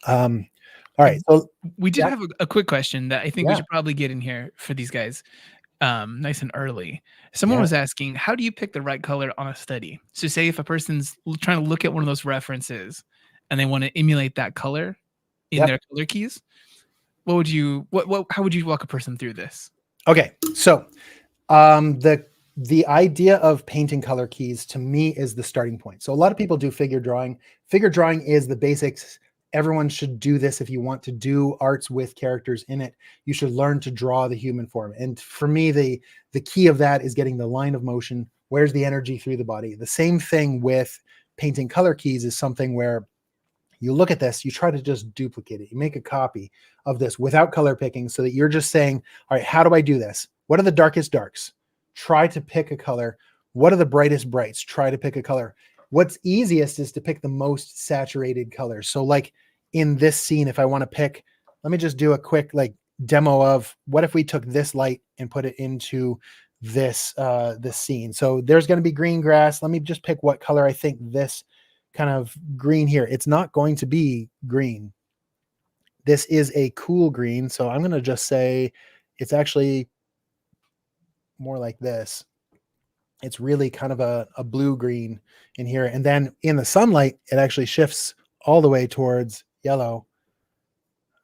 All right. So We did that, have a quick question that I think we yeah, should probably get in here for these guys, nice and early. Someone yeah, was asking, how do you pick the right color on a study? So say if a person's trying to look at one of those references and they want to emulate that color in yep. their color keys, how would you walk a person through this? Okay. So the idea of painting color keys to me is the starting point. So a lot of people do figure drawing. Figure drawing is the basics. Everyone should do this. If you want to do arts with characters in it, you should learn to draw the human form. And for me, the key of that is getting the line of motion. Where's the energy through the body? The same thing with painting color keys is something where you look at this, you try to just duplicate it. You make a copy of this without color picking so that you're just saying, all right, how do I do this? What are the darkest darks? Try to pick a color. What are the brightest brights? Try to pick a color. What's easiest is to pick the most saturated colors. So like in this scene, if I want to pick, let me just do a quick like demo of what if we took this light and put it into this scene. So there's going to be green grass. Let me just pick what color I think this kind of green here. It's not going to be green. This is a cool green. So I'm going to just say it's actually more like this. It's really kind of a blue green in here. And then in the sunlight, it actually shifts all the way towards yellow.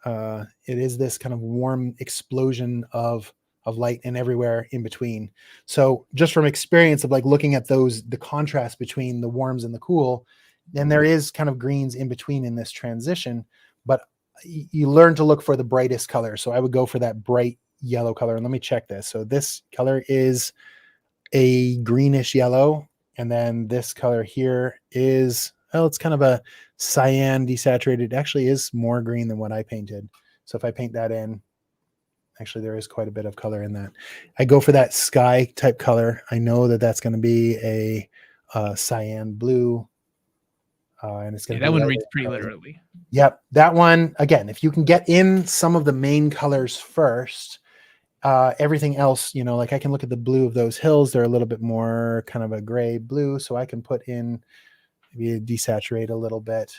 It is this kind of warm explosion of light and everywhere in between. So just from experience of like looking at those, the contrast between the warms and the cool, then there is kind of greens in between in this transition, but you learn to look for the brightest color. So I would go for that bright yellow color. And let me check this. So this color is a greenish yellow. And then this color here is, well, it's kind of a cyan desaturated. It actually is more green than what I painted. So if I paint that in, actually there is quite a bit of color in that. I go for that sky type color. I know that that's going to be a cyan blue. And it's going Yeah, to be that one lighter. reads pretty literally. Yep. That one, again, if you can get in some of the main colors first, everything else, you know, like I can look at the blue of those hills. They're a little bit more kind of a gray blue. So I can put in, maybe desaturate a little bit.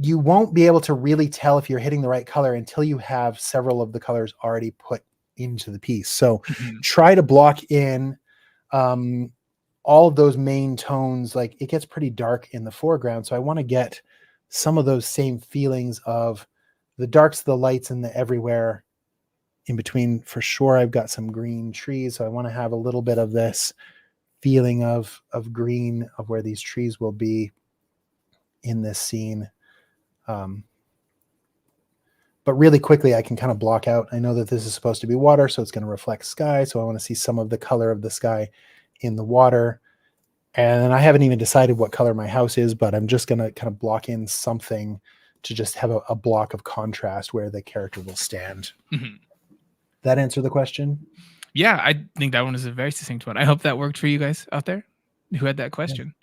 You won't be able to really tell if you're hitting the right color until you have several of the colors already put into the piece. So try to block in all of those main tones. Like it gets pretty dark in the foreground. So I want to get some of those same feelings of the darks, the lights, and the everywhere in between. For sure, I've got some green trees. So I want to have a little bit of this feeling of green of where these trees will be in this scene. But really quickly, I can kind of block out. I know that this is supposed to be water, so it's going to reflect sky. So I want to see some of the color of the sky in the water. And I haven't even decided what color my house is, but I'm just going to kind of block in something to just have a block of contrast where the character will stand. That answer the question? Yeah, I think that one is a very succinct one. I hope that worked for you guys out there who had that question.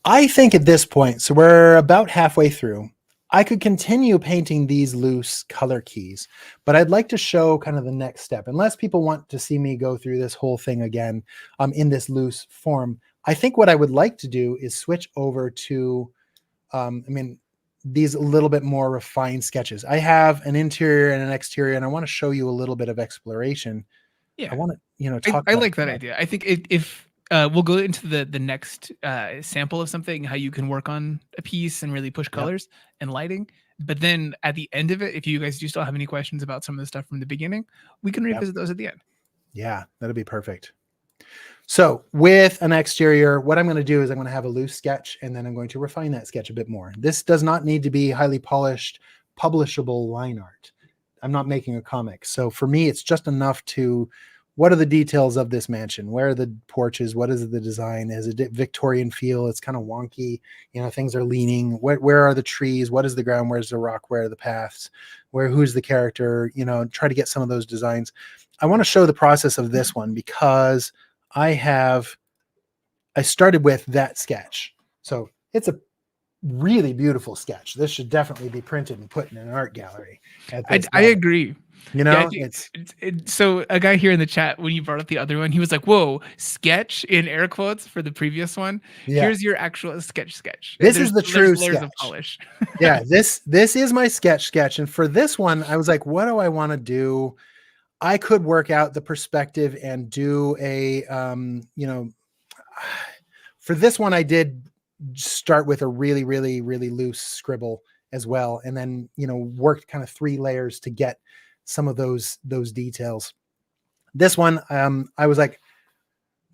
I think at this point, so we're about halfway through, I could continue painting these loose color keys, but I'd like to show kind of the next step. Unless people want to see me go through this whole thing again in this loose form, I think what I would like to do is switch over to, these a little bit more refined sketches. I have an interior and an exterior, and I want to show you a little bit of exploration. Yeah, I want to, talk I about like that idea. I think if we'll go into the next sample of something, how you can work on a piece and really push colors and lighting. But then at the end of it, if you guys do still have any questions about some of the stuff from the beginning, we can revisit those at the end. Yeah, that'd be perfect. So with an exterior, what I'm going to do is I'm going to have a loose sketch, and then I'm going to refine that sketch a bit more. This does not need to be highly polished, publishable line art. I'm not making a comic. So for me, it's just enough to, what are the details of this mansion? Where are the porches? What is the design? Is it Victorian feel? It's kind of wonky. Things are leaning. Where are the trees? What is the ground? Where's the rock? Where are the paths? Who's the character? Try to get some of those designs. I want to show the process of this one because I started with that sketch. So it's a really beautiful sketch. This should definitely be printed and put in an art gallery. I agree. You Yeah, I know, think it's so. A guy here in the chat, when you brought up the other one, he was like, "Whoa, sketch," in air quotes for the previous one. yeah. Here's your actual sketch. This is There's the there's true layers of sketch. polish. Yeah, this is my sketch. And for this one, I was like, what do I want to do? I could work out the perspective and do a for this one, I did start with a really loose scribble as well, and then worked kind of 3 layers to get some of those details. This one, I was like,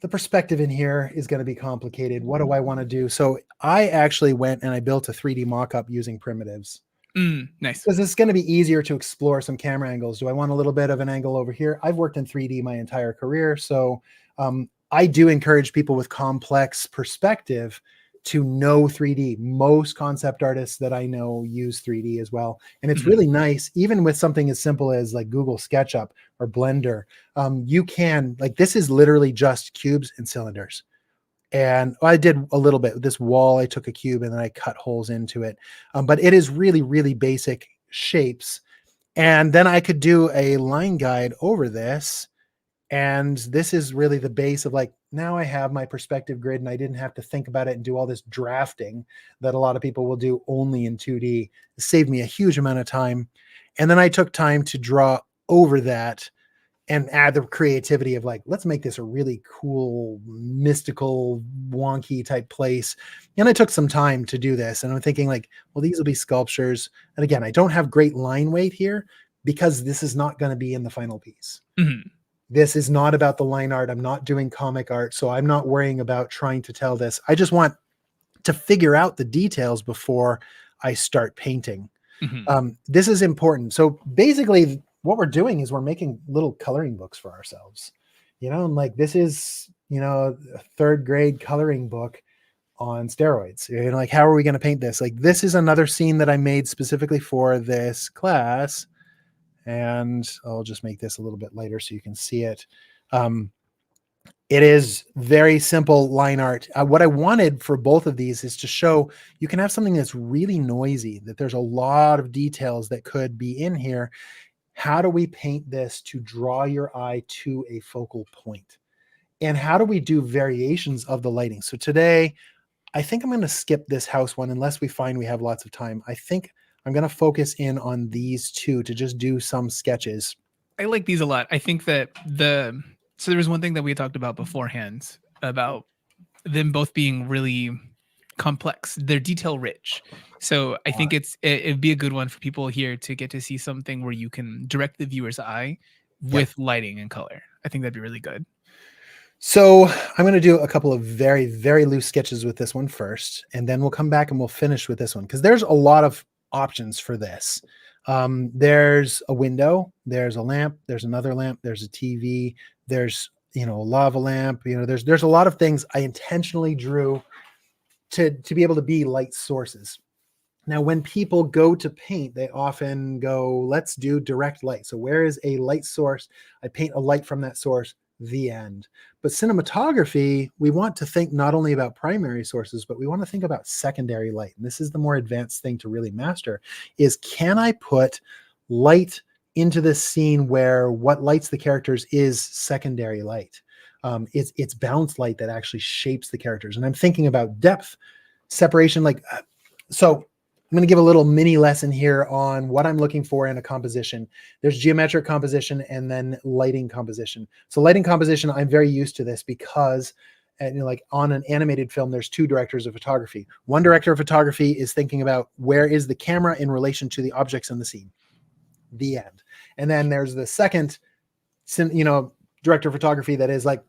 the perspective in here is going to be complicated. What do I want to do? So I actually went and I built a 3D mock-up using primitives. Nice. Because it's going to be easier to explore some camera angles. Do I want a little bit of an angle over here? I've worked in 3D my entire career, so I do encourage people with complex perspective to know 3D. Most concept artists that I know use 3D as well, and it's really nice, even with something as simple as like Google SketchUp or Blender. You can, like, this is literally just cubes and cylinders. And I did a little bit with this wall. I took a cube and then I cut holes into it. But it is really basic shapes. And then I could do a line guide over this. And this is really the base of, like, now I have my perspective grid and I didn't have to think about it and do all this drafting that a lot of people will do only in 2D. It saved me a huge amount of time. And then I took time to draw over that and add the creativity of, like, let's make this a really cool, mystical, wonky type place. And I took some time to do this. And I'm thinking, like, well, these will be sculptures. And again, I don't have great line weight here because this is not going to be in the final piece. This is not about the line art. I'm not doing comic art. So I'm not worrying about trying to tell this. I just want to figure out the details before I start painting. This is important. So basically, what we're doing is we're making little coloring books for ourselves, and like, this is, a 3rd grade coloring book on steroids. Like, how are we going to paint this? Like, this is another scene that I made specifically for this class. And I'll just make this a little bit lighter so you can see it. It is very simple line art. What I wanted for both of these is to show you can have something that's really noisy, that there's a lot of details that could be in here. How do we paint this to draw your eye to a focal point? And how do we do variations of the lighting? So today, I think I'm going to skip this house one unless we find we have lots of time. I think I'm going to focus in on these 2 to just do some sketches. I like these a lot. I think that so there was one thing that we talked about beforehand about them both being really complex. They're detail rich. So I think it'd be a good one for people here to get to see something where you can direct the viewer's eye with lighting and color. I think that'd be really good. So I'm going to do a couple of very loose sketches with this one first, and then we'll come back and we'll finish with this one, because there's a lot of options for this. There's a window, there's a lamp, there's another lamp, there's a TV, there's a lava lamp. There's a lot of things I intentionally drew to be able to be light sources. Now, when people go to paint, they often go, let's do direct light. So where is a light source? I paint a light from that source, the end. But cinematography, we want to think not only about primary sources, but we want to think about secondary light. And this is the more advanced thing to really master, is, can I put light into this scene where what lights the characters is secondary light? It's balanced light that actually shapes the characters. And I'm thinking about depth, separation, so I'm going to give a little mini lesson here on what I'm looking for in a composition. There's geometric composition and then lighting composition. So lighting composition, I'm very used to this because, like, on an animated film, there's 2 directors of photography. One director of photography is thinking about where is the camera in relation to the objects in the scene, the end. And then there's the second, director of photography that is like,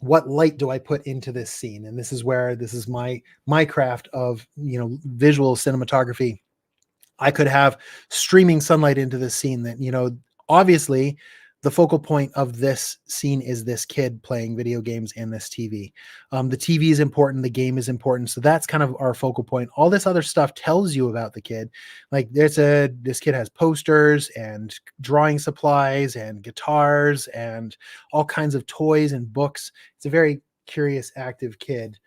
what light do I put into this scene? And this is where this is my craft of, visual cinematography. I could have streaming sunlight into this scene that, obviously the focal point of this scene is this kid playing video games and this TV. The TV is important. The game is important. So that's kind of our focal point. All this other stuff tells you about the kid. Like, this kid has posters and drawing supplies and guitars and all kinds of toys and books. It's a very curious, active kid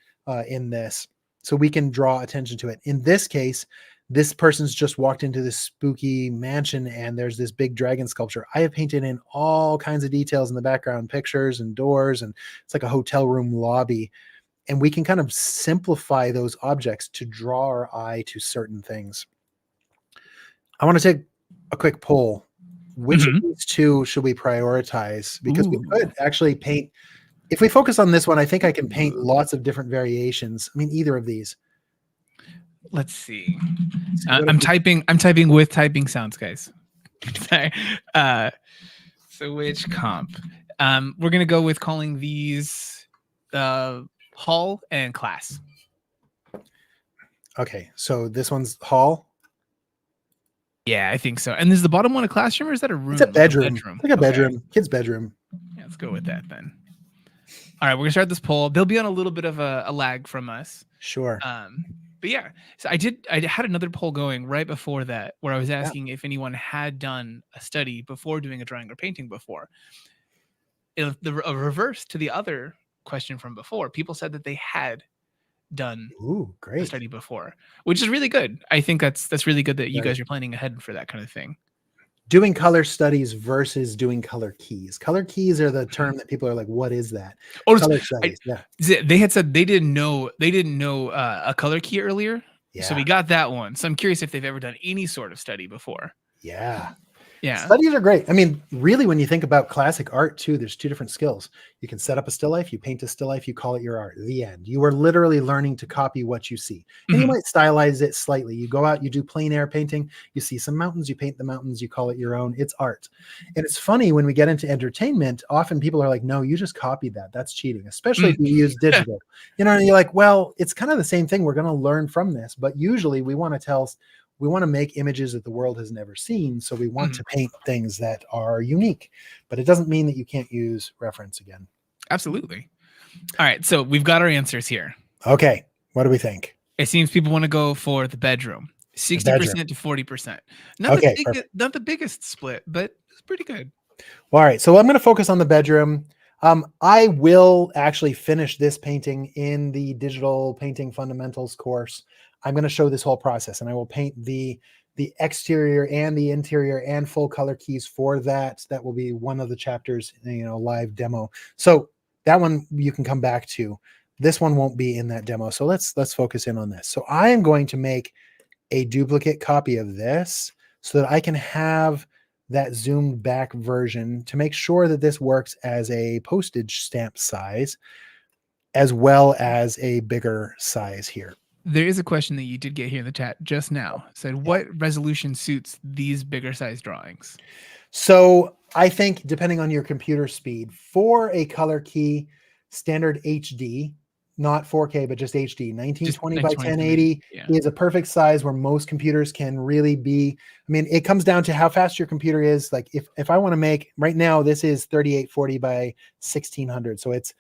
in this. So we can draw attention to it. In this case, this person's just walked into this spooky mansion and there's this big dragon sculpture. I have painted in all kinds of details in the background, pictures and doors, and it's like a hotel room lobby. And we can kind of simplify those objects to draw our eye to certain things. I want to take a quick poll. Which of these two should we prioritize? Because we could actually paint, if we focus on this one, I think I can paint lots of different variations. I mean, either of these. Let's see. I'm typing with typing sounds, guys. So which comp? We're gonna go with calling these hall and class. Okay, so this one's hall. Yeah, I think so. And is the bottom one a classroom or is that a room? It's a bedroom. Like It's like a bedroom. Kid's bedroom. Yeah, let's go with that then. All right, we're gonna start this poll. They'll be on a little bit of a lag from us. Sure. But yeah, so I had another poll going right before that where I was asking if anyone had done a study before doing a drawing or painting before. If a reverse to the other question from before, people said that they had done a study before, which is really good. I think that's really good that you guys are planning ahead for that kind of thing. Doing color studies versus doing color keys. Color keys are the term that people are like, what is that? Oh, color studies. They had said they didn't know a color key earlier. Yeah. So we got that one. So I'm curious if they've ever done any sort of study before. Yeah. Yeah. Studies are great. I mean, really, when you think about classic art too, there's two different skills. You can set up a still life, you paint a still life, you call it your art. The end. You are literally learning to copy what you see. And you might stylize it slightly. You go out, you do plein air painting, you see some mountains, you paint the mountains, you call it your own. It's art. And it's funny when we get into entertainment, often people are like, no, you just copied that. That's cheating, especially if you use digital. You know, and you're like, well, it's kind of the same thing. We're going to learn from this. But usually we want to make images that the world has never seen. So we want to paint things that are unique, but it doesn't mean that you can't use reference again. Absolutely. All right. So we've got our answers here. Okay. What do we think? It seems people want to go for the bedroom, 60% to 40%. Not the biggest split, but it's pretty good. All right. So I'm going to focus on the bedroom. I will actually finish this painting in the digital painting fundamentals course. I'm going to show this whole process, and I will paint the exterior and the interior and full color keys for that. That will be one of the chapters, live demo. So that one you can come back to. This one won't be in that demo. So let's focus in on this. So I am going to make a duplicate copy of this so that I can have that zoomed back version to make sure that this works as a postage stamp size as well as a bigger size here. There is a question that you did get here in the chat just now. It said, what resolution suits these bigger size drawings? So I think depending on your computer speed, for a color key, standard HD, not 4K, but just HD, 1920 by 1080 is a perfect size where most computers can really be. I mean, it comes down to how fast your computer is. Like if I want to make, right now, this is 3840 by 1600. So it's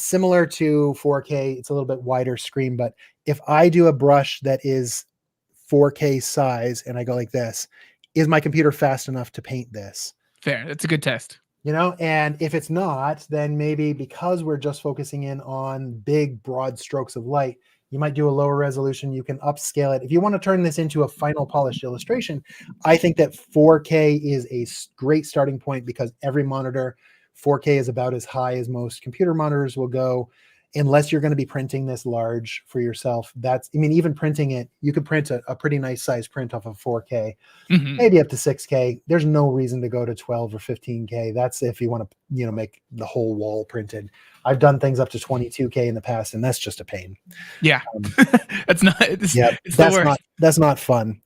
similar to 4K. It's a little bit wider screen, but if I do a brush that is 4K size and I go like this, is my computer fast enough to paint this? Fair. That's a good test. And if it's not, then maybe because we're just focusing in on big, broad strokes of light, you might do a lower resolution. You can upscale it. If you want to turn this into a final polished illustration, I think that 4K is a great starting point because every monitor, 4K is about as high as most computer monitors will go, unless you're going to be printing this large for yourself. Even printing it, you could print a pretty nice size print off of 4K, maybe up to 6K. There's no reason to go to 12 or 15K. That's if you want to, make the whole wall printed. I've done things up to 22K in the past, and that's just a pain. Yeah. That's not fun.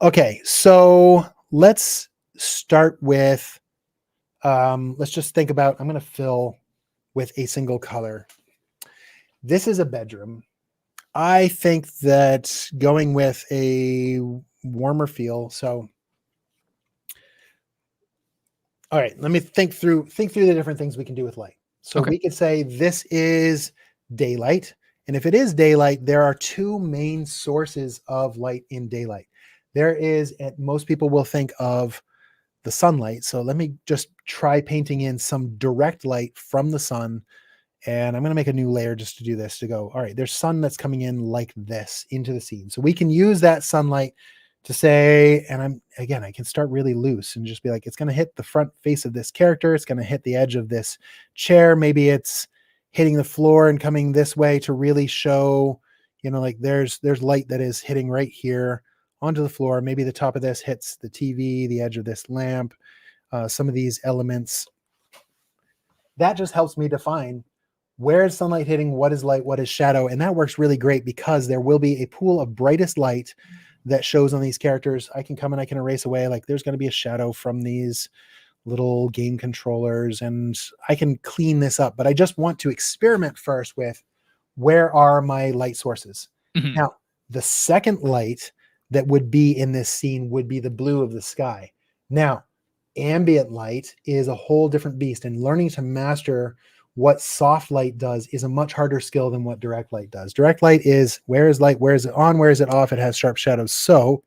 Okay. So let's start with, let's just think about, I'm going to fill with a single color. This is a bedroom. I think that going with a warmer feel. So, all right, let me think through the different things we can do with light. So we could say this is daylight. And if it is daylight, there are two main sources of light in daylight. There is, most people will think of the sunlight. So let me just try painting in some direct light from the sun And I'm going to make a new layer just to do this, to go, all right, there's sun that's coming in like this into the scene. So we can use that sunlight to say, and I can start really loose and just be like, it's going to hit the front face of this character. It's going to hit the edge of this chair. Maybe it's hitting the floor and coming this way to really show, like there's light that is hitting right here onto the floor. Maybe the top of this hits the TV, the edge of this lamp, some of these elements. That just helps me define where is sunlight hitting, what is light, what is shadow. And that works really great because there will be a pool of brightest light that shows on these characters. I can come and I can erase away, like there's going to be a shadow from these little game controllers, and I can clean this up. But I just want to experiment first with, where are my light sources? Mhm. Now, the second light that would be in this scene would be the blue of the sky. Now, ambient light is a whole different beast, and learning to master what soft light does is a much harder skill than what direct light does. Direct light is, where is light, where is it on, where is it off, it has sharp shadows. So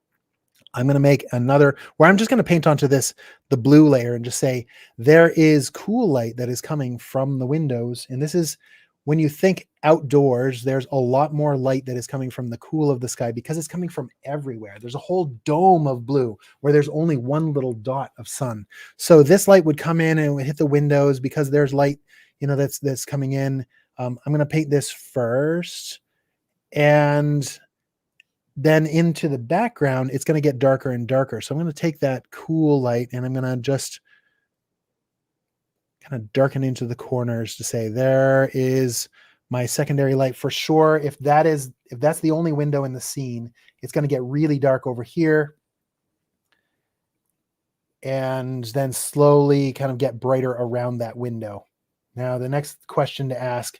I'm going to make another where I'm just going to paint onto this, the blue layer, and just say there is cool light that is coming from the windows. And this is, when you think outdoors, there's a lot more light that is coming from the cool of the sky because it's coming from everywhere. There's a whole dome of blue where there's only one little dot of sun. So this light would come in and it would hit the windows because there's light, that's coming in. I'm going to paint this first, and then into the background, it's going to get darker and darker. So I'm going to take that cool light and I'm going to just kind of darken into the corners to say, there is my secondary light for sure. If that's the only window in the scene, it's going to get really dark over here. And then slowly kind of get brighter around that window. Now, the next question to ask,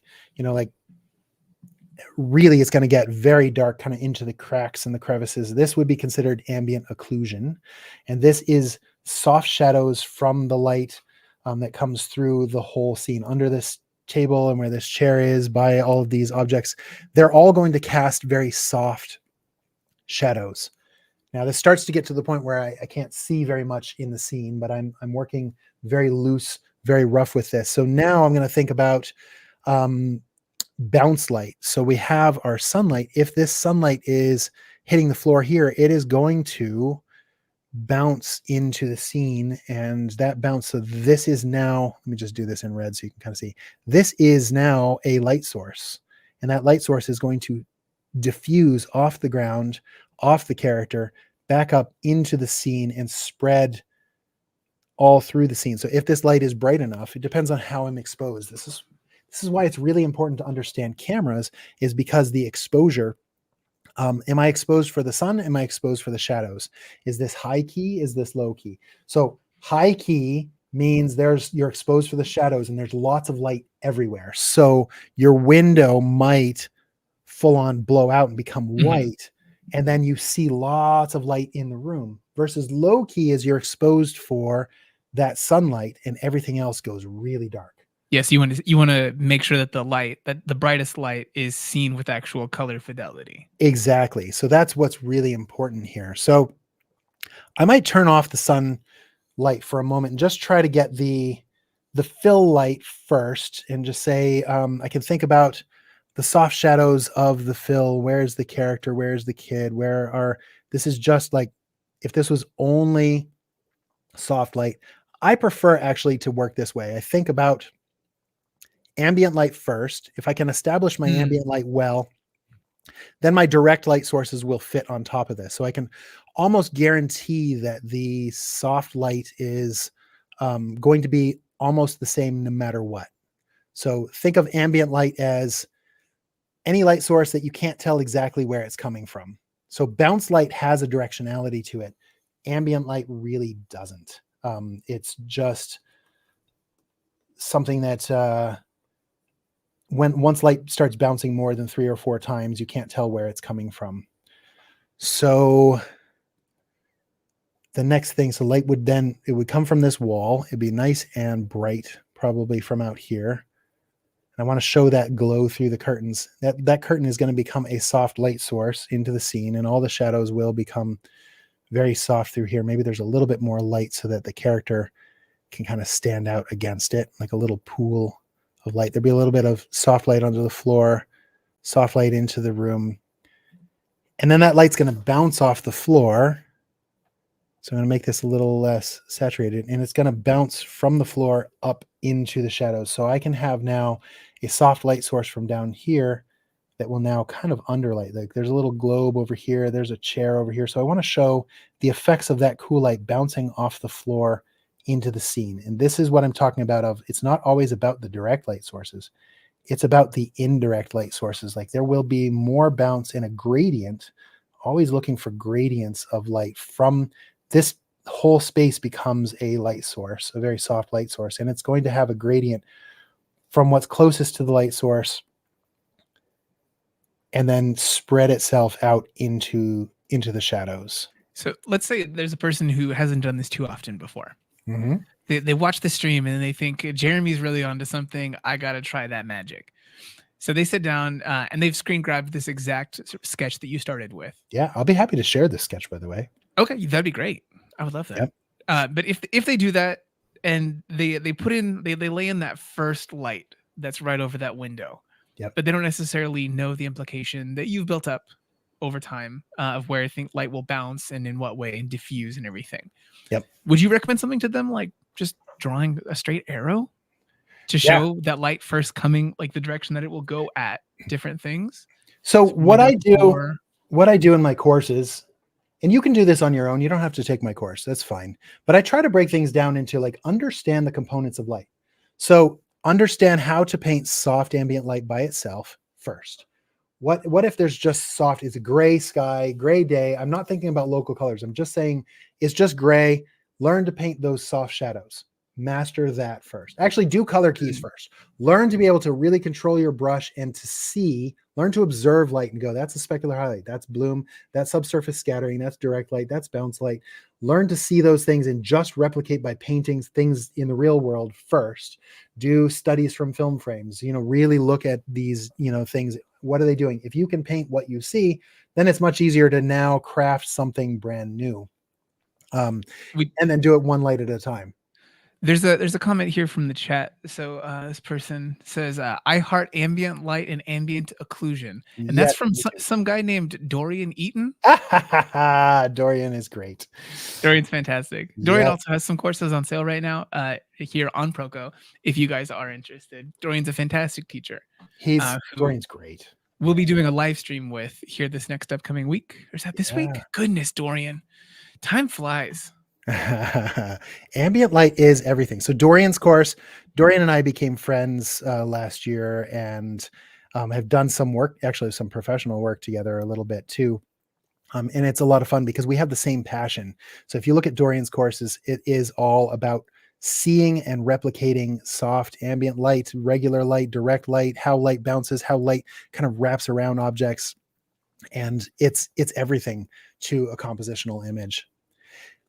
really it's going to get very dark kind of into the cracks and the crevices. This would be considered ambient occlusion. And this is soft shadows from the light that comes through the whole scene, under this table and where this chair is, by all of these objects. They're all going to cast very soft shadows. Now this starts to get to the point where I can't see very much in the scene, but I'm working very loose, very rough with this. So now I'm going to think about bounce light. So we have our sunlight. If this sunlight is hitting the floor here, it is going to bounce into the scene, and that bounce. So this is now, let me just do this in red so you can kind of see. This is now a light source, and that light source is going to diffuse off the ground, off the character, back up into the scene and spread all through the scene. So if this light is bright enough, it depends on how I'm exposed. This is why it's really important to understand cameras, is because the exposure, am I exposed for the sun? Am I exposed for the shadows? Is this high key? Is this low key? So high key means you're exposed for the shadows and there's lots of light everywhere. So your window might full on blow out and become white. And then you see lots of light in the room. Versus low key is you're exposed for that sunlight and everything else goes really dark. Yes, you want to make sure that the brightest light is seen with actual color fidelity. Exactly. So that's what's really important here. So I might turn off the sun light for a moment and just try to get the fill light first, and just say, I can think about the soft shadows of the fill. Where's the character? Where's the kid? This is just like, if this was only soft light, I prefer actually to work this way. I think about ambient light first. If I can establish my ambient light well, then my direct light sources will fit on top of this. So I can almost guarantee that the soft light is going to be almost the same no matter what. So think of ambient light as any light source that you can't tell exactly where it's coming from. So bounce light has a directionality to it. Ambient light really doesn't. It's just something that once light starts bouncing more than 3 or 4 times, you can't tell where it's coming from. So the next thing, so light would come from this wall. It'd be nice and bright, probably from out here. And I want to show that glow through the curtains. That curtain is going to become a soft light source into the scene, and all the shadows will become very soft through here. Maybe there's a little bit more light so that the character can kind of stand out against it, like a little pool of light. There'll be a little bit of soft light onto the floor, soft light into the room. And then that light's going to bounce off the floor. So I'm going to make this a little less saturated, and it's going to bounce from the floor up into the shadows. So I can have now a soft light source from down here that will now kind of underlight. Like there's a little globe over here. There's a chair over here. So I want to show the effects of that cool light bouncing off the floor into the scene. And this is what I'm talking about of, it's not always about the direct light sources. It's about the indirect light sources. Like there will be more bounce in a gradient, always looking for gradients of light from this whole space becomes a light source, a very soft light source. And it's going to have a gradient from what's closest to the light source and then spread itself out into the shadows. So let's say there's a person who hasn't done this too often before. Mm-hmm. They watch the stream and they think Jeremy's really onto something. I got to try that magic. So they sit down and they've screen grabbed this exact sketch that you started with. Yeah, I'll be happy to share this sketch, by the way. Okay, that'd be great. I would love that. Yep. But if they do that and they lay in that first light that's right over that window, yep, but they don't necessarily know the implication that you've built up over time of where I think light will bounce and in what way and diffuse and everything. Yep. Would you recommend something to them like just drawing a straight arrow to show that light first coming, like the direction that it will go at different things? So what I do in my courses, and you can do this on your own, you don't have to take my course, that's fine. But I try to break things down into like, understand the components of light. So understand how to paint soft ambient light by itself first. What if there's just soft, it's a gray sky, gray day. I'm not thinking about local colors. I'm just saying it's just gray. Learn to paint those soft shadows. Master that first. Actually, do color keys first. Learn to be able to really control your brush and to see, learn to observe light and go, that's a specular highlight, that's bloom, that's subsurface scattering, that's direct light, that's bounce light. Learn to see those things and just replicate by painting things in the real world first. Do studies from film frames, really look at these, things. What are they doing? If you can paint what you see, then it's much easier to now craft something brand new. And then do it one light at a time. There's a comment here from the chat. So this person says, I heart ambient light and ambient occlusion. And that's from some guy named Dorian Eaton. Dorian is great. Dorian's fantastic. Dorian also has some courses on sale right now here on Proko, if you guys are interested. Dorian's a fantastic teacher. Dorian's great. We'll be doing a live stream with here this next upcoming week. Or is that this week? Goodness, Dorian. Time flies. Ambient light is everything. So Dorian's course, Dorian and I became friends last year and have done some work, actually some professional work together a little bit too. And it's a lot of fun because we have the same passion. So if you look at Dorian's courses, it is all about seeing and replicating soft ambient light, regular light, direct light, how light bounces, how light kind of wraps around objects. And it's everything to a compositional image.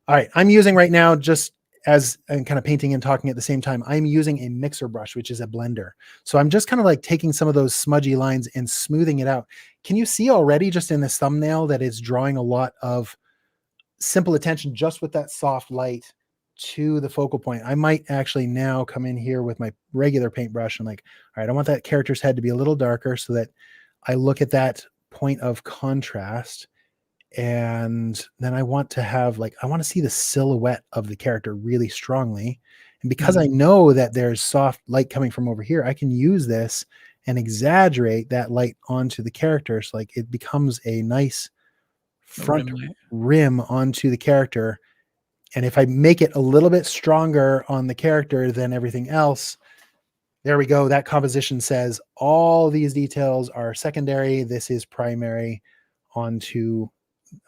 All right, I'm using right now, just as I'm kind of painting and talking at the same time, I'm using a mixer brush, which is a blender. So I'm just kind of like taking some of those smudgy lines and smoothing it out. Can you see already just in this thumbnail that it's drawing a lot of simple attention just with that soft light to the focal point? I might actually now come in here with my regular paintbrush and like, all right, I want that character's head to be a little darker so that I look at that point of contrast. And then I want to have I want to see the silhouette of the character really strongly. And because I know that there's soft light coming from over here, I can use this and exaggerate that light onto the character. So it becomes a nice front rim onto the character. And if I make it a little bit stronger on the character than everything else, there we go. That composition says all these details are secondary. This is primary onto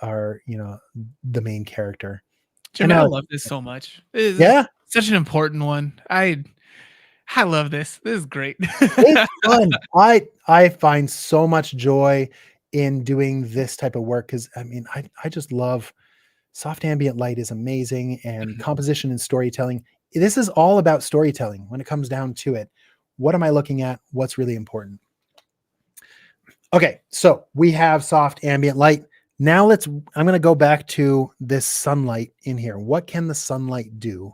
our the main character. Jeremy, I love this so much. This is such an important one. I love this. This is great. It's fun. I find so much joy in doing this type of work because I just love soft ambient light is amazing, and composition and storytelling. This is all about storytelling when it comes down to it. What am I looking at? What's really important? Okay, so we have soft ambient light. Now I'm going to go back to this sunlight in here. What can the sunlight do?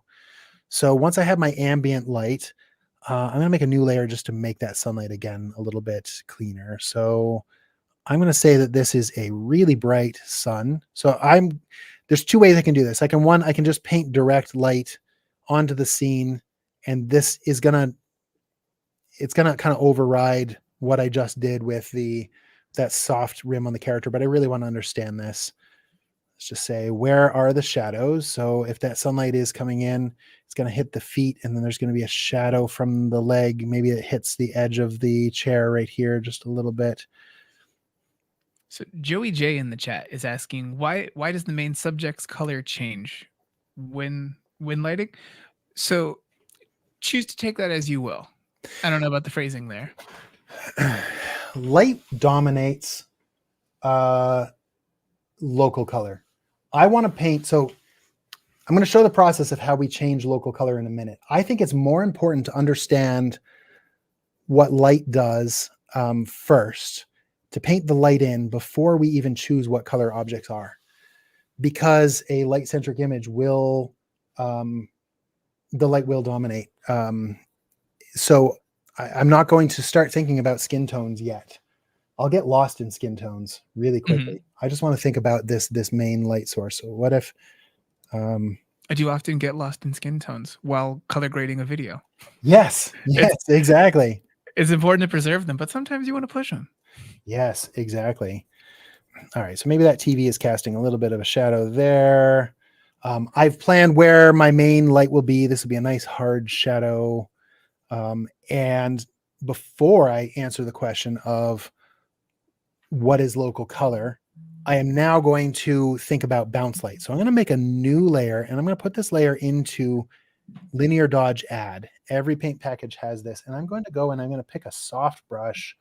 So once I have my ambient light, I'm going to make a new layer just to make that sunlight again a little bit cleaner. So I'm going to say that this is a really bright sun. So there's two ways I can do this. I can just paint direct light onto the scene, and this is it's going to kind of override what I just did with that soft rim on the character, but I really want to understand this. Let's just say, where are the shadows? So if that sunlight is coming in, it's going to hit the feet, and then there's going to be a shadow from the leg. Maybe it hits the edge of the chair right here just a little bit. So Joey J in the chat is asking why does the main subject's color change when lighting? So choose to take that as you will. I don't know about the phrasing there. Light dominates local color. I want to paint, so I'm going to show the process of how we change local color in a minute. I think it's more important to understand what light does first, to paint the light in before we even choose what color objects are, because a light-centric image will, the light will dominate. So I'm not going to start thinking about skin tones yet. I'll get lost in skin tones really quickly. Mm-hmm. I just want to think about this main light source. So what if... I do often get lost in skin tones while color grading a video. Yes, exactly. It's important to preserve them, but sometimes you want to push them. Yes, exactly. All right, so maybe that TV is casting a little bit of a shadow there. I've planned where my main light will be. This will be a nice hard shadow. And before I answer the question of what is local color, I am now going to think about bounce light. So I'm going to make a new layer, and I'm going to put this layer into linear dodge add. Every paint package has this, and I'm going to go and I'm going to pick a soft brush.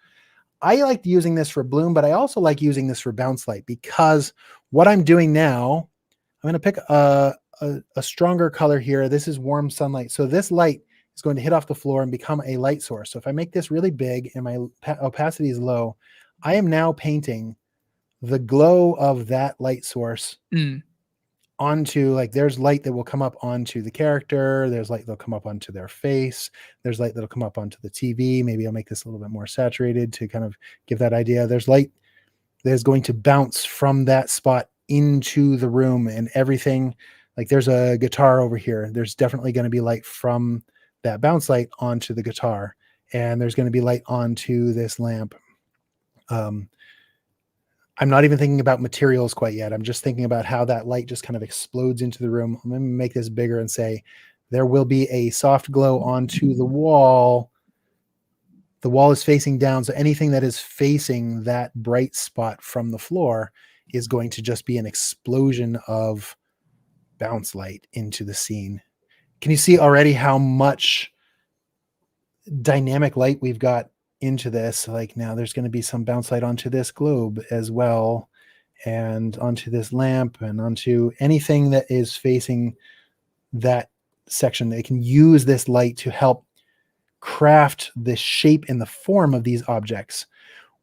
I like using this for bloom, but I also like using this for bounce light, because what I'm doing now, I'm going to pick a stronger color here. This is warm sunlight. So this light is going to hit off the floor and become a light source. So if I make this really big and my opacity is low, I am now painting the glow of that light source onto, like, there's light that will come up onto the character. There's light that'll come up onto their face. There's light that'll come up onto the TV. Maybe I'll make this a little bit more saturated to kind of give that idea. There's light that's going to bounce from that spot into the room and everything. Like, there's a guitar over here. There's definitely going to be light from that bounce light onto the guitar. And there's going to be light onto this lamp. I'm not even thinking about materials quite yet. I'm just thinking about how that light just kind of explodes into the room. I'm going to make this bigger and say there will be a soft glow onto the wall. The wall is facing down, so anything that is facing that bright spot from the floor is going to just be an explosion of bounce light into the scene. Can you see already how much dynamic light we've got into this? Like, now there's going to be some bounce light onto this globe as well, and onto this lamp, and onto anything that is facing that section. They can use this light to help craft the shape and the form of these objects.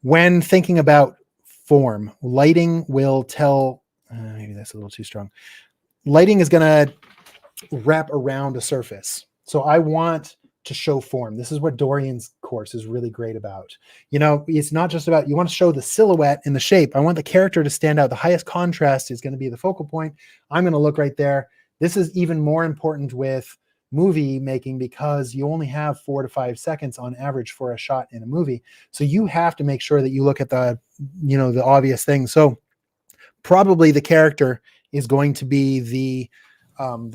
When thinking about form, lighting will tell, maybe that's a little too strong. Lighting is going to wrap around a surface. So I want to show form. This is what Dorian's course is really great about. You know, it's not just about, you want to show the silhouette and the shape. I want the character to stand out. The highest contrast is going to be the focal point. I'm going to look right there. This is even more important with movie making, because you only have 4 to 5 seconds on average for a shot in a movie. So you have to make sure that you look at the, you know, the obvious things. So probably the character is going to be the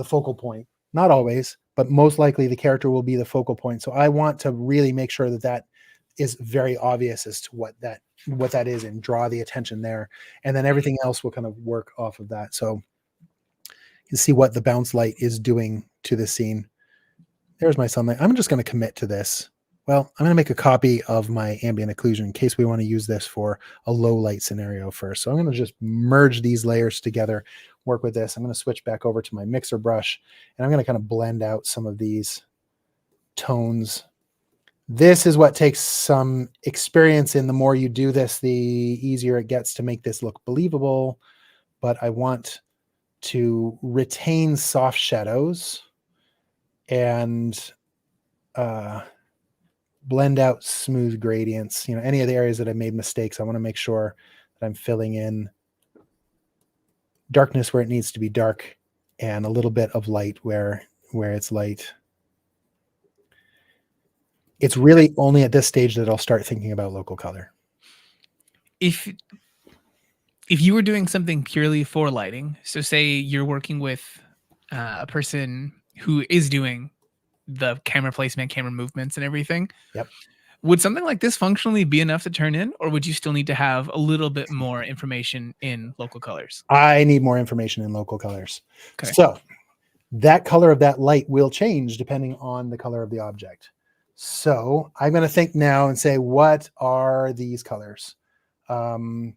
focal point. Not always, but most likely the character will be the focal point. So I want to really make sure that that is very obvious as to what that is, and draw the attention there. And then everything else will kind of work off of that. So you see what the bounce light is doing to the scene. There's my sunlight. I'm just going to commit to this. Well, I'm going to make a copy of my ambient occlusion in case we want to use this for a low light scenario first. So I'm going to just merge these layers together, work with this. I'm going to switch back over to my mixer brush, and I'm going to kind of blend out some of these tones. This is what takes some experience in. The more you do this, the easier it gets to make this look believable. But I want to retain soft shadows, and blend out smooth gradients. You know, any of the areas that I made mistakes, I want to make sure that I'm filling in darkness where it needs to be dark and a little bit of light where it's light. It's really only at this stage that I'll start thinking about local color. If you were doing something purely for lighting, so say you're working with a person who is doing the camera placement, camera movements, and everything, Yep. would something like this functionally be enough to turn in, or would you still need to have a little bit more information in local colors? I need more information in local colors. Okay. So that color of that light will change depending on the color of the object. So I'm going to think now and say, what are these colors? I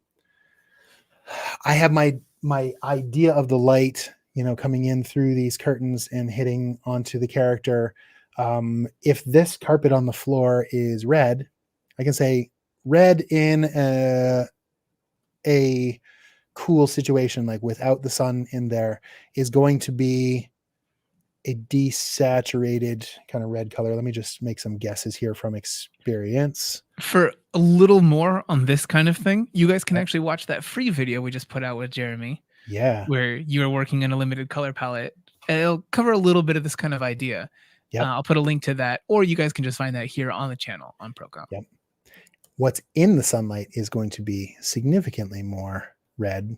have my idea of the light, you know, coming in through these curtains and hitting onto the character. If this carpet on the floor is red, I can say red in a cool situation, like without the sun in there, is going to be a desaturated kind of red color. Let me just make some guesses here from experience. For a little more on this kind of thing, you guys can Yep. actually watch that free video we just put out with Jeremy, Yeah. where you're working in a limited color palette. It'll cover a little bit of this kind of idea. Yep. I'll put a link to that, or you guys can just find that here on the channel on Proko. Yep. What's in the sunlight is going to be significantly more red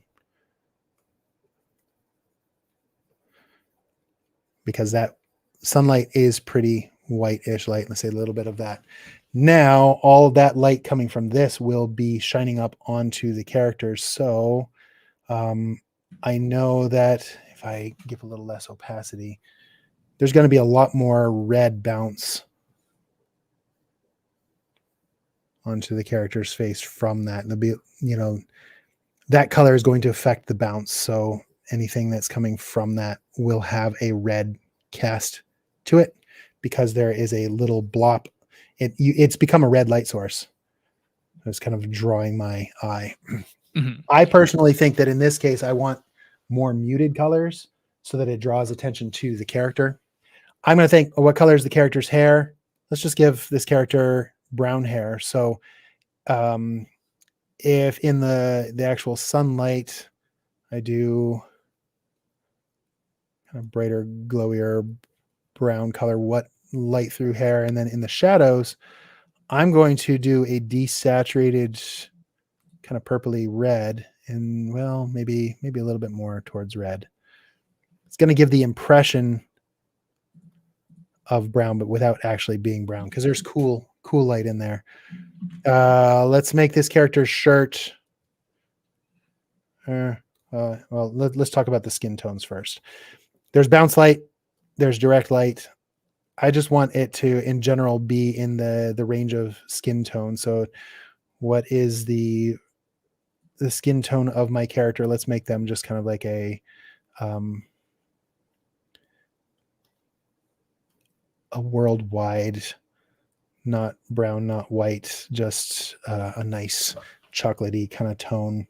because that sunlight is pretty whitish light. Let's say a little bit of that. Now, all of that light coming from this will be shining up onto the characters. So I know that if I give a little less opacity, there's going to be a lot more red bounce onto the character's face from that. And there'll be, you know, that color is going to affect the bounce. So anything that's coming from that will have a red cast to it because there is a little blop. It's become a red light source. It's kind of drawing my eye. Mm-hmm. I personally think that in this case, I want more muted colors so that it draws attention to the character. I'm going to think, what color is the character's hair? Let's just give this character brown hair. So if in the actual sunlight, I do kind of brighter, glowier brown color, what light through hair, and then in the shadows, I'm going to do a desaturated kind of purpley red, and well, maybe a little bit more towards red. It's going to give the impression of brown, but without actually being brown, because there's cool light in there. Let's make this character's shirt. Well, let's talk about the skin tones first. There's bounce light, there's direct light. I just want it to, in general, be in the range of skin tone. So what is the skin tone of my character? Let's make them just kind of like a worldwide, not brown, not white, just a nice chocolatey kind of tone.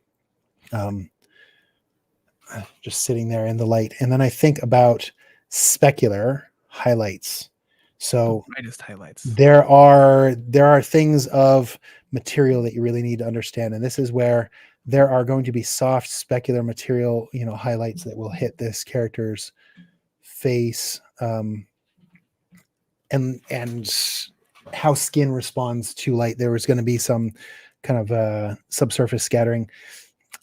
Just sitting there in the light. And then I think about specular highlights. So brightest highlights. There are things of material that you really need to understand. And this is where there are going to be soft specular material, you know, highlights that will hit this character's face, and how skin responds to light. There was going to be some kind of subsurface scattering.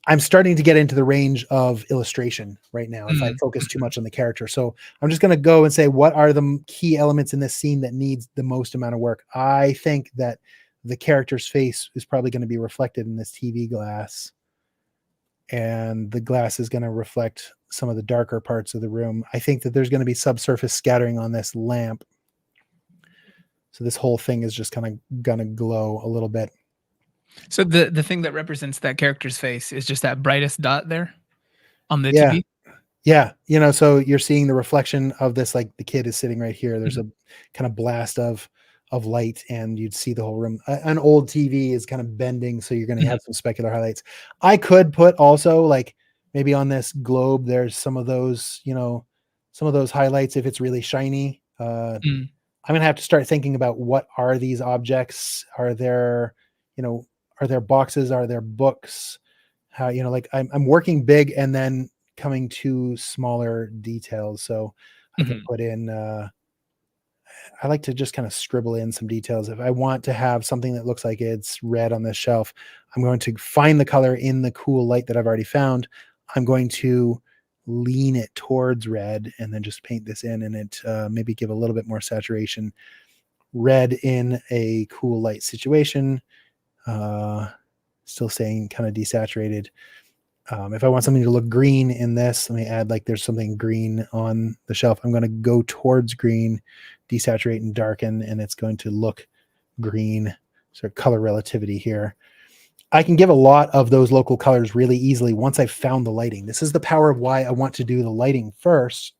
I'm starting to get into the range of illustration right now if I focus too much on the character. So I'm just going to go and say, what are the key elements in this scene that needs the most amount of work? I think that the character's face is probably going to be reflected in this TV glass, and the glass is going to reflect some of the darker parts of the room. I think that there's going to be subsurface scattering on this lamp. So this whole thing is just kind of going to glow a little bit. So the thing that represents that character's face is just that brightest dot there on the Yeah. TV? Yeah. You know, so you're seeing the reflection of this, like the kid is sitting right here. There's a kind of blast of light, and you'd see the whole room. An old TV is kind of bending, so you're going to have some specular highlights. I could put also, like, maybe on this globe, there's some of those, you know, some of those highlights if it's really shiny. I'm gonna have to start thinking about what are these objects? Are there, are there boxes? Are there books? How, like I'm working big and then coming to smaller details. So I can Mhm. put in, I like to just kind of scribble in some details. If I want to have something that looks like it's red on this shelf, I'm going to find the color in the cool light that I've already found. I'm going to lean it towards red and then just paint this in, and it maybe give a little bit more saturation. Red in a cool light situation, uh, still staying kind of desaturated. If I want something to look green in this, let me add like there's something green on the shelf. I'm going to go towards green, desaturate and darken, and it's going to look green. So color relativity here. I can give a lot of those local colors really easily once I've found the lighting. This is the power of why I want to do the lighting first,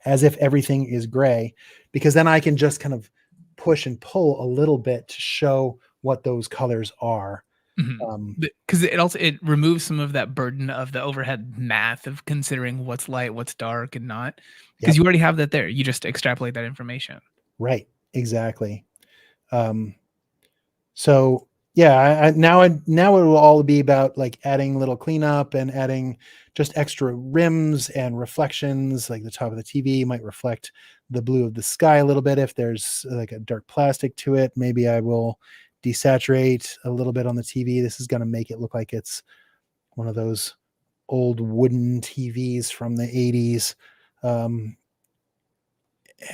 as if everything is gray, because then I can just kind of push and pull a little bit to show what those colors are. Mhm. Um, Because it removes some of that burden of the overhead math of considering what's light, what's dark, and not, because yep, you already have that there. You just extrapolate that information. right, exactly. Um, So yeah, now it will all be about like adding little cleanup and adding just extra rims and reflections. Like the top of the TV might reflect the blue of the sky a little bit. If there's like a dark plastic to it, maybe I will desaturate a little bit on the TV. This is going to make it look like it's one of those old wooden TVs from the 80s. Um,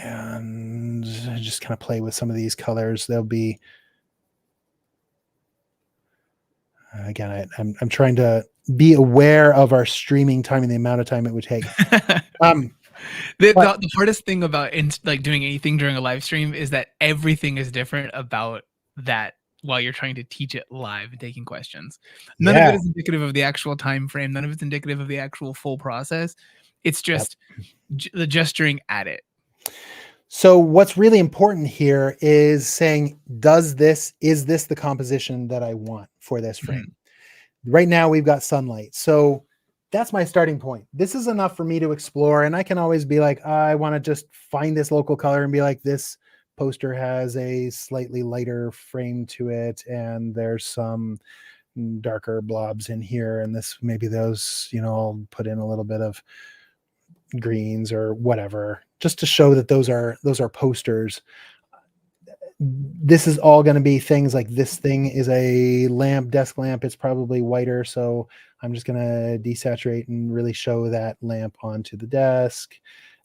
and just kind of play with some of these colors. There'll be, again, I'm trying to be aware of our streaming time and the amount of time it would take. Um, The, but the hardest thing about like doing anything during a live stream is that everything is different about that while you're trying to teach it live and taking questions. None of yeah, it is indicative of the actual time frame. None of it's indicative of the actual full process. It's yep. just the gesturing at it. So what's really important here is saying, is this the composition that I want for this frame? Mhm. Right now we've got sunlight. So that's my starting point. This is enough for me to explore. And I can always be like, I want to just find this local color and be like, this poster has a slightly lighter frame to it. And there's some darker blobs in here. And this, maybe those, I'll put in a little bit of greens or whatever, just to show that those are posters. This is all going to be things like, this thing is a desk lamp. It's probably whiter. So I'm just going to desaturate and really show that lamp onto the desk.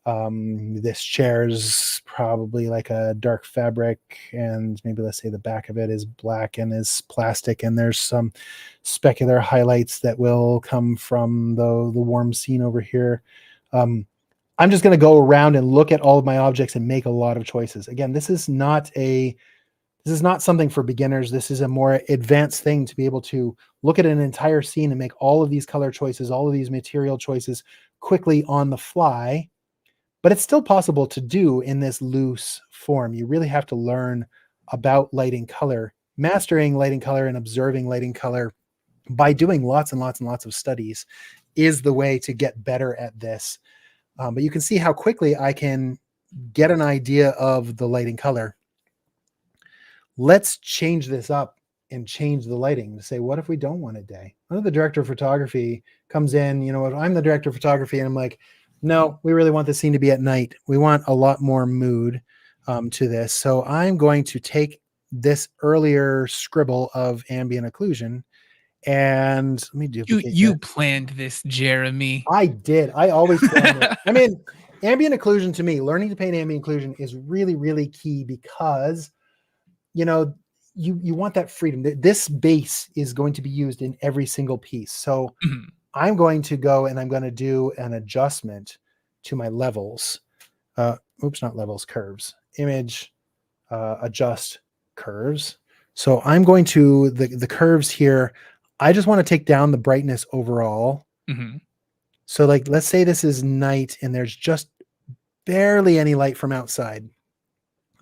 This chair's probably like a dark fabric, and maybe let's say the back of it is black and is plastic. And there's some specular highlights that will come from the warm scene over here. I'm just going to go around and look at all of my objects and make a lot of choices. Again, this is not something for beginners. This is a more advanced thing to be able to look at an entire scene and make all of these color choices, all of these material choices quickly on the fly. But it's still possible to do in this loose form. You really have to learn about lighting color, mastering lighting color and observing lighting color by doing lots and lots and lots of studies is the way to get better at this. But you can see how quickly I can get an idea of the lighting color. Let's change this up and change the lighting to say, what if we don't want a day? What if the director of photography comes in, if I'm the director of photography and I'm like, no, we really want the scene to be at night. We want a lot more mood to this. So I'm going to take this earlier scribble of ambient occlusion, and let me duplicate You that. planned this, Jeremy. I did. I always planned it. I mean, ambient occlusion to me, learning to paint ambient occlusion is really, really key, because, you know, you want that freedom. This base is going to be used in every single piece. So Mhm. I'm going to go and I'm going to do an adjustment to my levels. Oops, not levels, curves. Image, adjust curves. So I'm going to the curves here. I just want to take down the brightness overall. Mhm. So like, let's say this is night and there's just barely any light from outside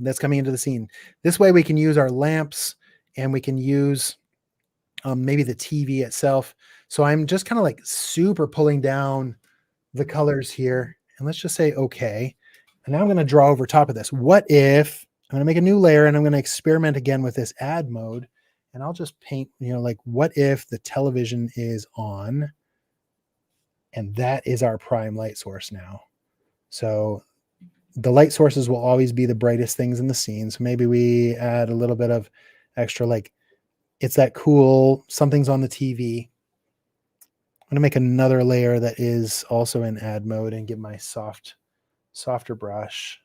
that's coming into the scene. This way we can use our lamps and we can use maybe the TV itself. So I'm just kind of like super pulling down the colors here. And let's just say, okay. And now I'm going to draw over top of this. What if I'm going to make a new layer, and I'm going to experiment again with this add mode. And I'll just paint, like what if the television is on and that is our prime light source now. So the light sources will always be the brightest things in the scene. So maybe we add a little bit of extra, like it's that cool, something's on the TV. I'm going to make another layer that is also in add mode and get my softer brush.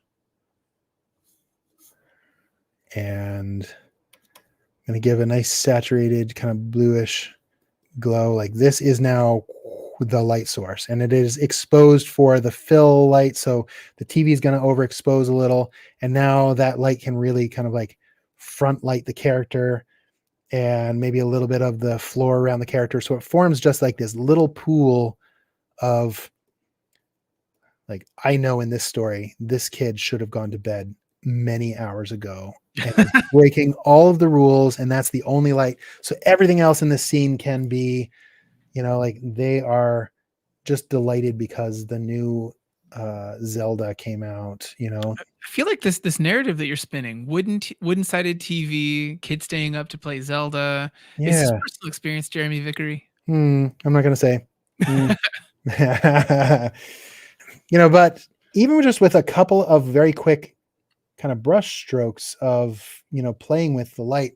And I'm going to give a nice saturated kind of bluish glow. Like this is now the light source, and it is exposed for the fill light. So the TV is going to overexpose a little. And now that light can really kind of like front light the character and maybe a little bit of the floor around the character. So it forms just like this little pool of, like, I know in this story, this kid should have gone to bed many hours ago and is breaking all of the rules. And that's the only light. So everything else in this scene can be, like they are just delighted because the new Zelda came out, I feel like this narrative that you're spinning, wooden sided TV, kids staying up to play Zelda. Yeah. Is this personal experience, Jeremy Vickery? I'm not going to say. But even just with a couple of very quick kind of brush strokes of, playing with the light,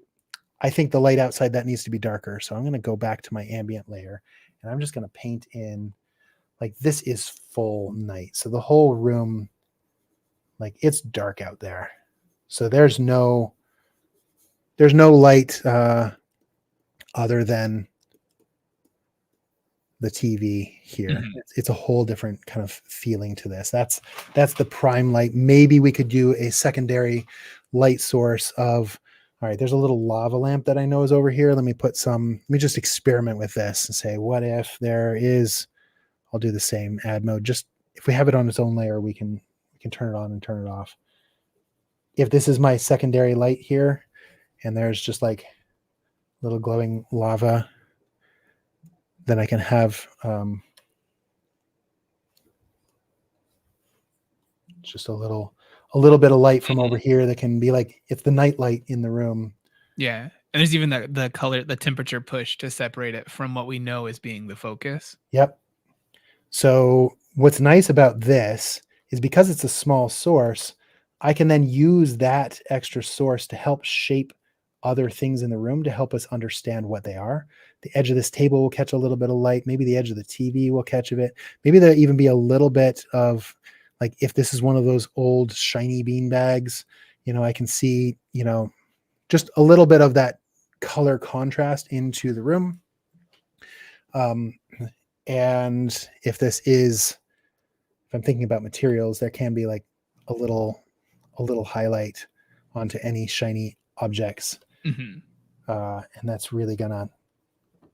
I think the light outside that needs to be darker. So I'm going to go back to my ambient layer, and I'm just going to paint in, like, this is full night. So the whole room, like, it's dark out there. So there's no light other than the TV here. Mm-hmm. It's a whole different kind of feeling to this. That's the prime light. Maybe we could do a secondary light source of, all right, there's a little lava lamp that I know is over here. Let me just experiment with this and say, what if there is, I'll do the same add mode. Just if we have it on its own layer, we can turn it on and turn it off. If this is my secondary light here, and there's just like little glowing lava, then I can have just a little bit of light from over here that can be like, it's the night light in the room. Yeah. And there's even the color, the temperature push to separate it from what we know as being the focus. Yep. So what's nice about this is because it's a small source, I can then use that extra source to help shape other things in the room to help us understand what they are. The edge of this table will catch a little bit of light. Maybe the edge of the TV will catch a bit. Maybe there'll even be a little bit of, like, if this is one of those old shiny bean bags, I can see, just a little bit of that color contrast into the room. And if I'm thinking about materials, there can be like a little highlight onto any shiny objects. Mm-hmm. And that's really gonna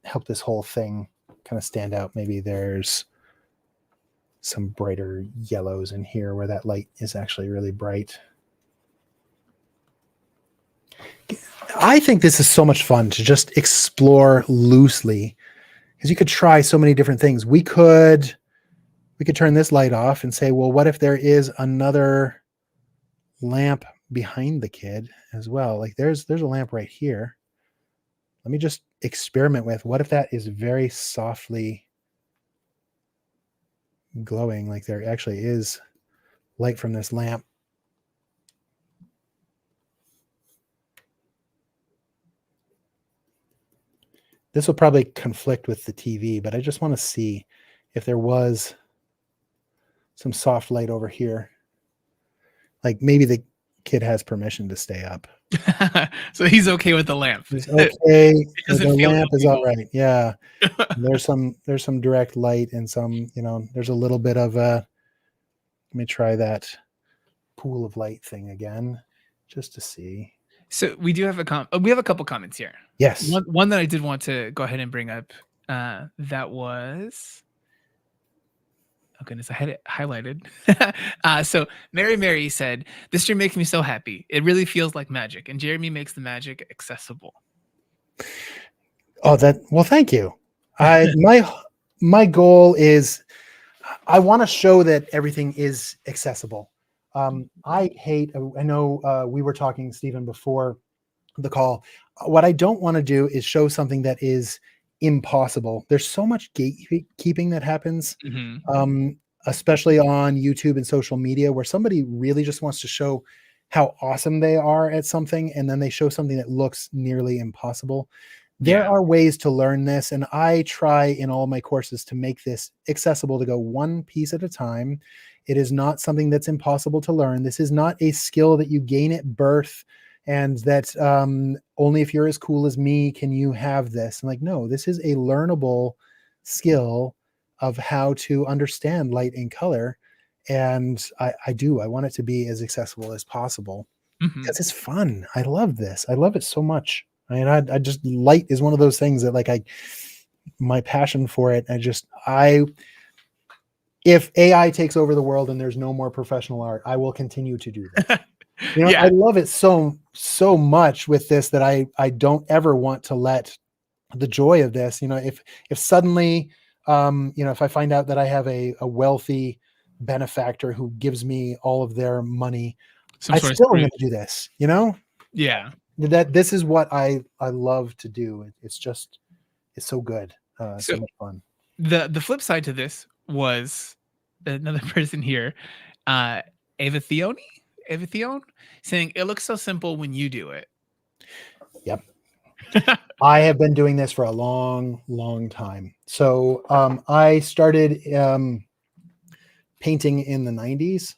help this whole thing kind of stand out. Maybe there's some brighter yellows in here where that light is actually really bright. I think this is so much fun to just explore loosely, because you could try so many different things. We could turn this light off and say, well, what if there is another lamp behind the kid as well? Like there's a lamp right here. Let me just experiment with, what if that is very softly glowing? Like there actually is light from this lamp. This will probably conflict with the TV, but I just want to see if there was some soft light over here. Like maybe the kid has permission to stay up. So he's okay with the lamp. He's okay. The lamp is all right. Yeah. There's some direct light and some, there's a little bit of let me try that pool of light thing again, just to see. So we do have we have a couple comments here. Yes. One that I did want to go ahead and bring up, that was, oh goodness, I had it highlighted. So Mary said, this stream makes me so happy. It really feels like magic, and Jeremy makes the magic accessible. Oh, well, thank you. My goal is, I want to show that everything is accessible. I hate, I know we were talking, Stephen, before the call. What I don't want to do is show something that is impossible. There's so much gatekeeping that happens, Mhm. especially on YouTube and social media, where somebody really just wants to show how awesome they are at something, and then they show something that looks nearly impossible. There Yeah. are ways to learn this, and I try in all my courses to make this accessible, to go one piece at a time. It is not something that's impossible to learn. This is not a skill that you gain at birth, and that only if you're as cool as me can you have this. I'm like, no, this is a learnable skill of how to understand light and color. And I want it to be as accessible as possible, Mhm. because it's fun. I love this. I love it so much. I mean, I just, light is one of those things that, like, my passion for it. If AI takes over the world and there's no more professional art, I will continue to do this. I Yeah. love it so much with this, that I don't ever want to let the joy of this, if suddenly, if I find out that I have a wealthy benefactor who gives me all of their money, Some I sort of still am going Scrooge. to do this, Yeah. that this is what I love to do. It's so good. So So much fun. the flip side to this was another person here, uh, Ava Theone, Ava Theone, saying it looks so simple when you do it. Yep. I have been doing this for a long time. So I started painting in the 90s,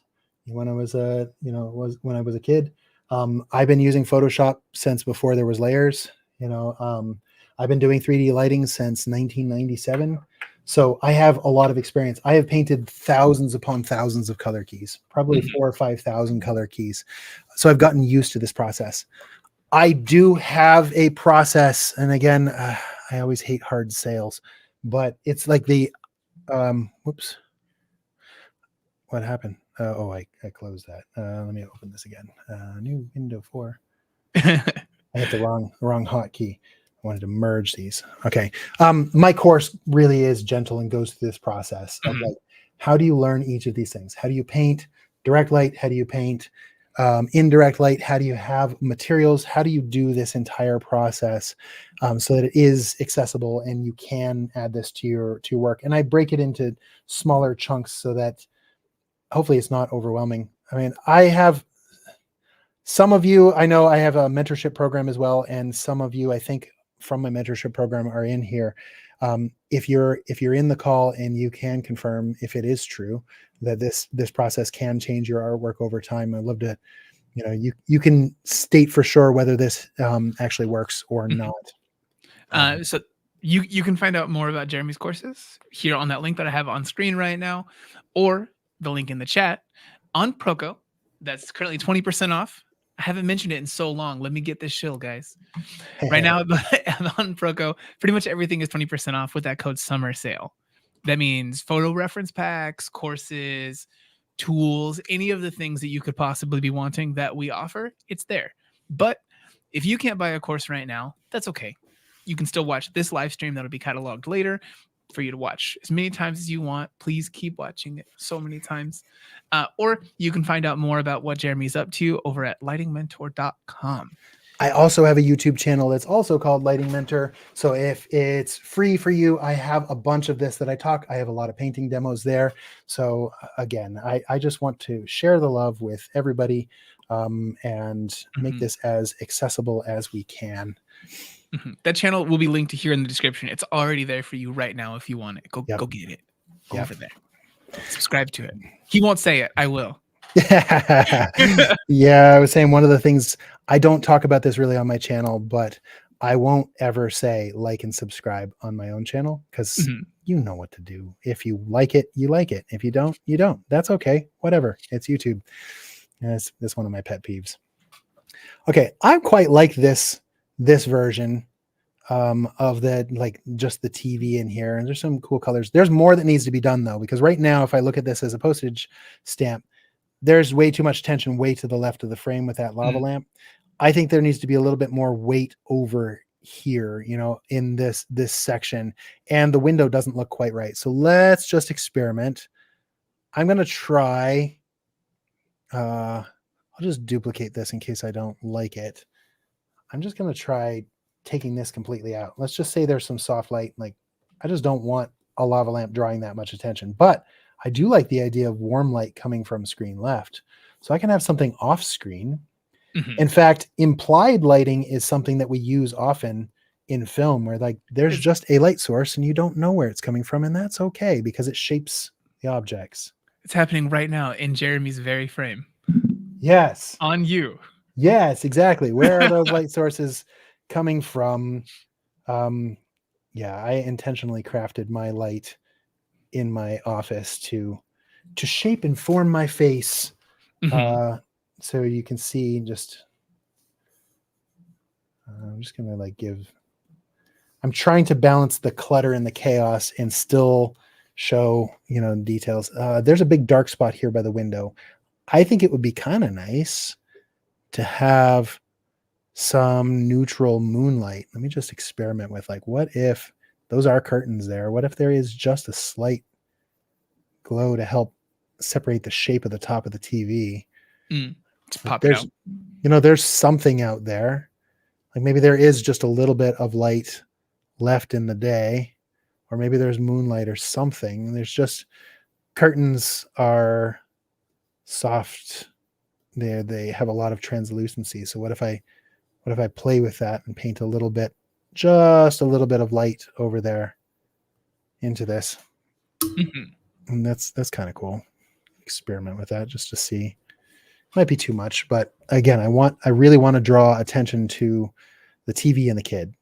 when I was when I was a kid. I've been using Photoshop since before there was layers. I've been doing 3D lighting since 1997. So I have a lot of experience. I have painted thousands upon thousands of color keys, probably Mhm. 4,000 or 5,000 color keys. So I've gotten used to this process. I do have a process, and again, I always hate hard sales, but it's like the whoops, what happened? I closed that. Let me open this again. New window 4. I hit the wrong hotkey. I wanted to merge these. Okay. My course really is gentle and goes through this process of, Mhm. like, how do you learn each of these things? How do you paint direct light? How do you paint indirect light? How do you have materials? How do you do this entire process so that it is accessible and you can add this to your work? And I break it into smaller chunks so that hopefully it's not overwhelming. I mean, I have some of you, I know I have a mentorship program as well, and some of you, I think, from my mentorship program are in here. If you're in the call and you can confirm if it is true that this process can change your artwork over time, I'd love to, you can state for sure whether this actually works or Mhm. not. Um, So you can find out more about Jeremy's courses here on that link that I have on screen right now, or the link in the chat on Proko. That's currently 20% off. I haven't mentioned it in so long. Let me get this shill, guys. Right now on Proko, pretty much everything is 20% off with that code summer sale. That means photo reference packs, courses, tools, any of the things that you could possibly be wanting that we offer, it's there. But if you can't buy a course right now, that's okay. You can still watch this live stream that'll be cataloged later for you to watch as many times as you want. Please keep watching it so many times. Or you can find out more about what Jeremy's up to over at lightingmentor.com. I also have a YouTube channel that's also called Lighting Mentor. So if it's free for you, I have a bunch of this that I have a lot of painting demos there. So again, I just want to share the love with everybody and make Mhm. this as accessible as we can. Mhm. That channel will be linked here in the description. It's already there for you right now if you want it. Go Yep. get it. Go Yep. over there. Subscribe to it. He won't say it. I will. Yeah, I was saying one of the things, I don't talk about this really on my channel, but I won't ever say like and subscribe on my own channel, because Mhm. you know what to do. If you like it, you like it. If you don't, you don't. That's okay. Whatever. It's YouTube. That's one of my pet peeves. Okay, I quite like this version of the, like, just the TV in here, and there's some cool colors. There's more that needs to be done though, because right now if I look at this as a postage stamp, there's way too much tension way to the left of the frame with that lava Mhm. lamp. I think there needs to be a little bit more weight over here, in this section, and the window doesn't look quite right. So let's just experiment. I'm going to try. I'll just duplicate this in case I don't like it. I'm just going to try taking this completely out. Let's just say there's some soft light. Like, I just don't want a lava lamp drawing that much attention, but I do like the idea of warm light coming from screen left. So I can have something off screen. In fact, implied lighting is something that we use often in film, where like there's just a light source and you don't know where it's coming from, and that's okay because it shapes the objects. It's happening right now in Jeremy's very frame. Yes. On you. Yes, exactly. Where are those light sources coming from? Yeah, I intentionally crafted my light in my office to shape and form my face. So you can see just I'm just gonna like I'm trying to balance the clutter and the chaos and still show, details. There's a big dark spot here by the window. I think it would be kind of nice to have some neutral moonlight. Let me just experiment with like, what if those are curtains there? What if there is just a slight glow to help separate the shape of the top of the TV? Just pop it There's, out. There's something out there. Like maybe there is just a little bit of light left in the day, or maybe there's moonlight or something. There's just curtains are soft. They have a lot of translucency. So what if I play with that and paint just a little bit of light over there into this? And that's kind of cool. Experiment with that just to see. Might be too much, but again, I really want to draw attention to the TV and the kid.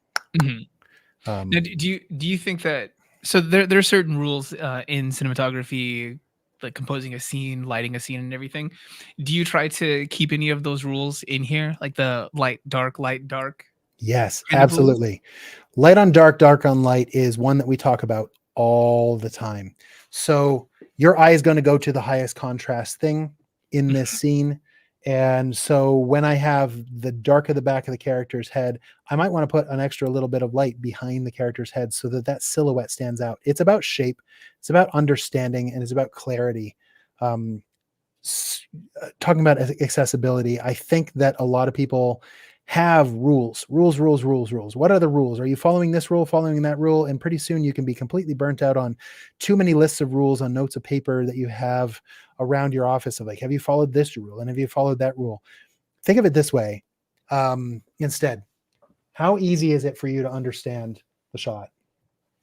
Now, do you think that, so there are certain rules in cinematography, like composing a scene, lighting a scene, and everything. Do you try to keep any of those rules in here, like the light dark? Yes, absolutely. Light on dark on light is one that we talk about all the time. So your eye is going to go to the highest contrast thing in this scene. And so when I have the dark of the back of the character's head, I might want to put an extra little bit of light behind the character's head so that silhouette stands out. It's about shape, it's about understanding, and it's about clarity. Talking about accessibility, I think that a lot of people have rules. What are the rules? Are you following this rule, following that rule? And pretty soon you can be completely burnt out on too many lists of rules on notes of paper that you have around your office of like, have you followed this rule? And have you followed that rule? Think of it this way. Instead, how easy is it for you to understand the shot?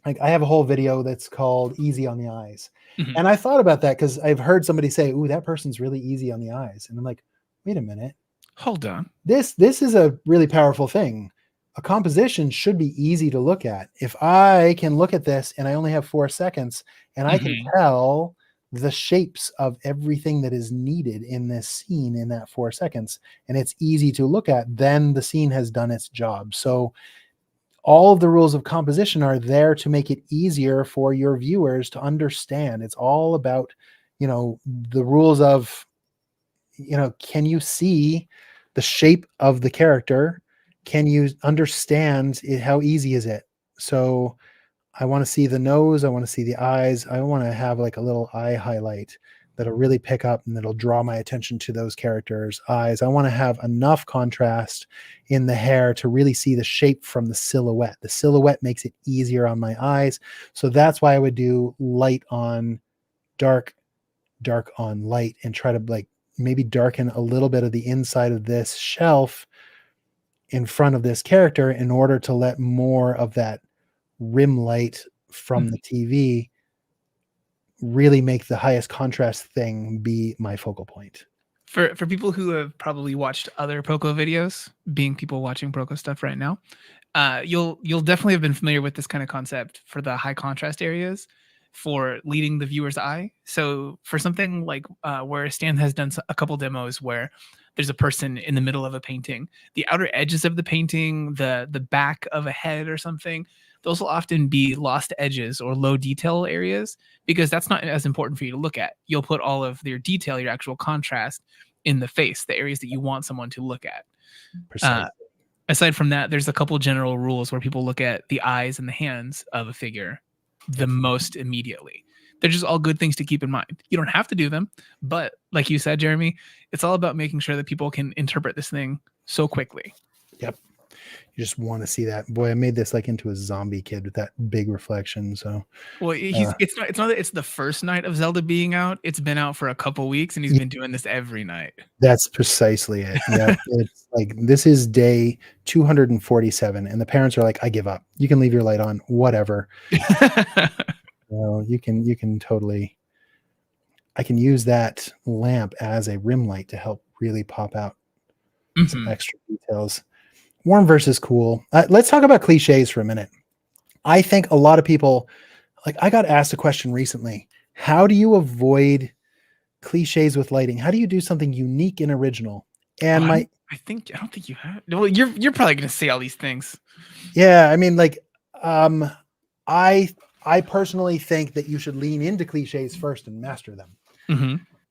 Like I have a whole video that's called Easy on the Eyes. And I thought about that because I've heard somebody say, ooh, that person's really easy on the eyes. And I'm like, wait a minute. Hold on. This is a really powerful thing. A composition should be easy to look at. If I can look at this and I only have 4 seconds and I can tell the shapes of everything that is needed in this scene in that 4 seconds, and it's easy to look at, then the scene has done its job. So all of the rules of composition are there to make it easier for your viewers to understand. It's all about, the rules of, can you see the shape of the character? Can you understand it? How easy is it? So I want to see the nose. I want to see the eyes. I want to have like a little eye highlight that'll really pick up and that'll draw my attention to those characters' eyes. I want to have enough contrast in the hair to really see the shape from the silhouette. The silhouette makes it easier on my eyes. So that's why I would do light on dark, dark on light, and try to like maybe darken a little bit of the inside of this shelf in front of this character in order to let more of that rim light from the TV really make the highest contrast thing be my focal point. For people who have probably watched other Proko videos, being people watching Proko stuff right now, you'll definitely have been familiar with this kind of concept for the high contrast areas for leading the viewer's eye. So for something like where Stan has done a couple demos where there's a person in the middle of a painting, the outer edges of the painting, the back of a head or something, those will often be lost edges or low detail areas because that's not as important for you to look at. You'll put all of your detail, your actual contrast in the face, the areas that you want someone to look at. Aside from that, there's a couple general rules where people look at the eyes and the hands of a figure the most immediately. They're just all good things to keep in mind. You don't have to do them, but like you said, Jeremy, it's all about making sure that people can interpret this thing so quickly. Yep. You just want to see that. Boy, I made this like into a zombie kid with that big reflection. So Well, it's not that it's the first night of Zelda being out. It's been out for a couple weeks and he's been doing this every night. that's precisely it. Yeah. It's like this is day 247 and the parents are like, I give up. You can leave your light on, whatever. You can totally, I can use that lamp as a rim light to help really pop out some extra details. Warm versus cool. Let's talk about cliches for a minute. I think a lot of people, like I got asked a question recently. How do you avoid cliches with lighting? How do you do something unique and original? And I don't think you have. Well, you're probably gonna say all these things. Yeah, I mean, like, I personally think that you should lean into cliches first and master them.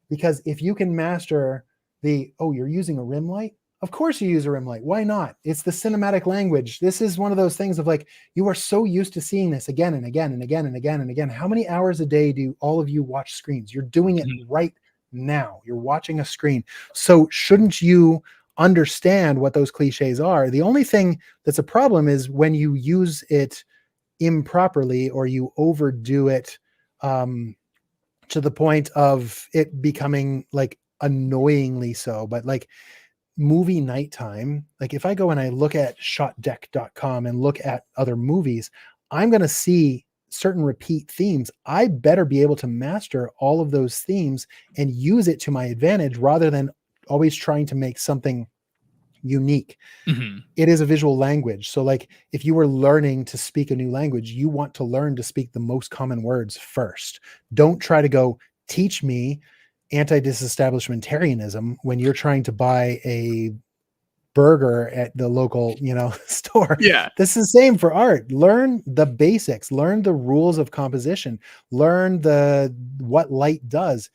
Because if you can master you're using a rim light. Of course you use a rim light. Why not? It's the cinematic language. This is one of those things of like, you are so used to seeing this again and again and again and again and again. How many hours a day do all of you watch screens? You're doing it right now. You're watching a screen. So shouldn't you understand what those cliches are? The only thing that's a problem is when you use it improperly or you overdo it to the point of it becoming like annoyingly so. But like movie nighttime, like if I go and I look at shotdeck.com and look at other movies, I'm going to see certain repeat themes. I better be able to master all of those themes and use it to my advantage rather than always trying to make something unique. It is a visual language. So like if you were learning to speak a new language, you want to learn to speak the most common words first. Don't try to go teach me anti-disestablishmentarianism when you're trying to buy a burger at the local, store. Yeah. This is the same for art. Learn the basics, learn the rules of composition, learn what light does.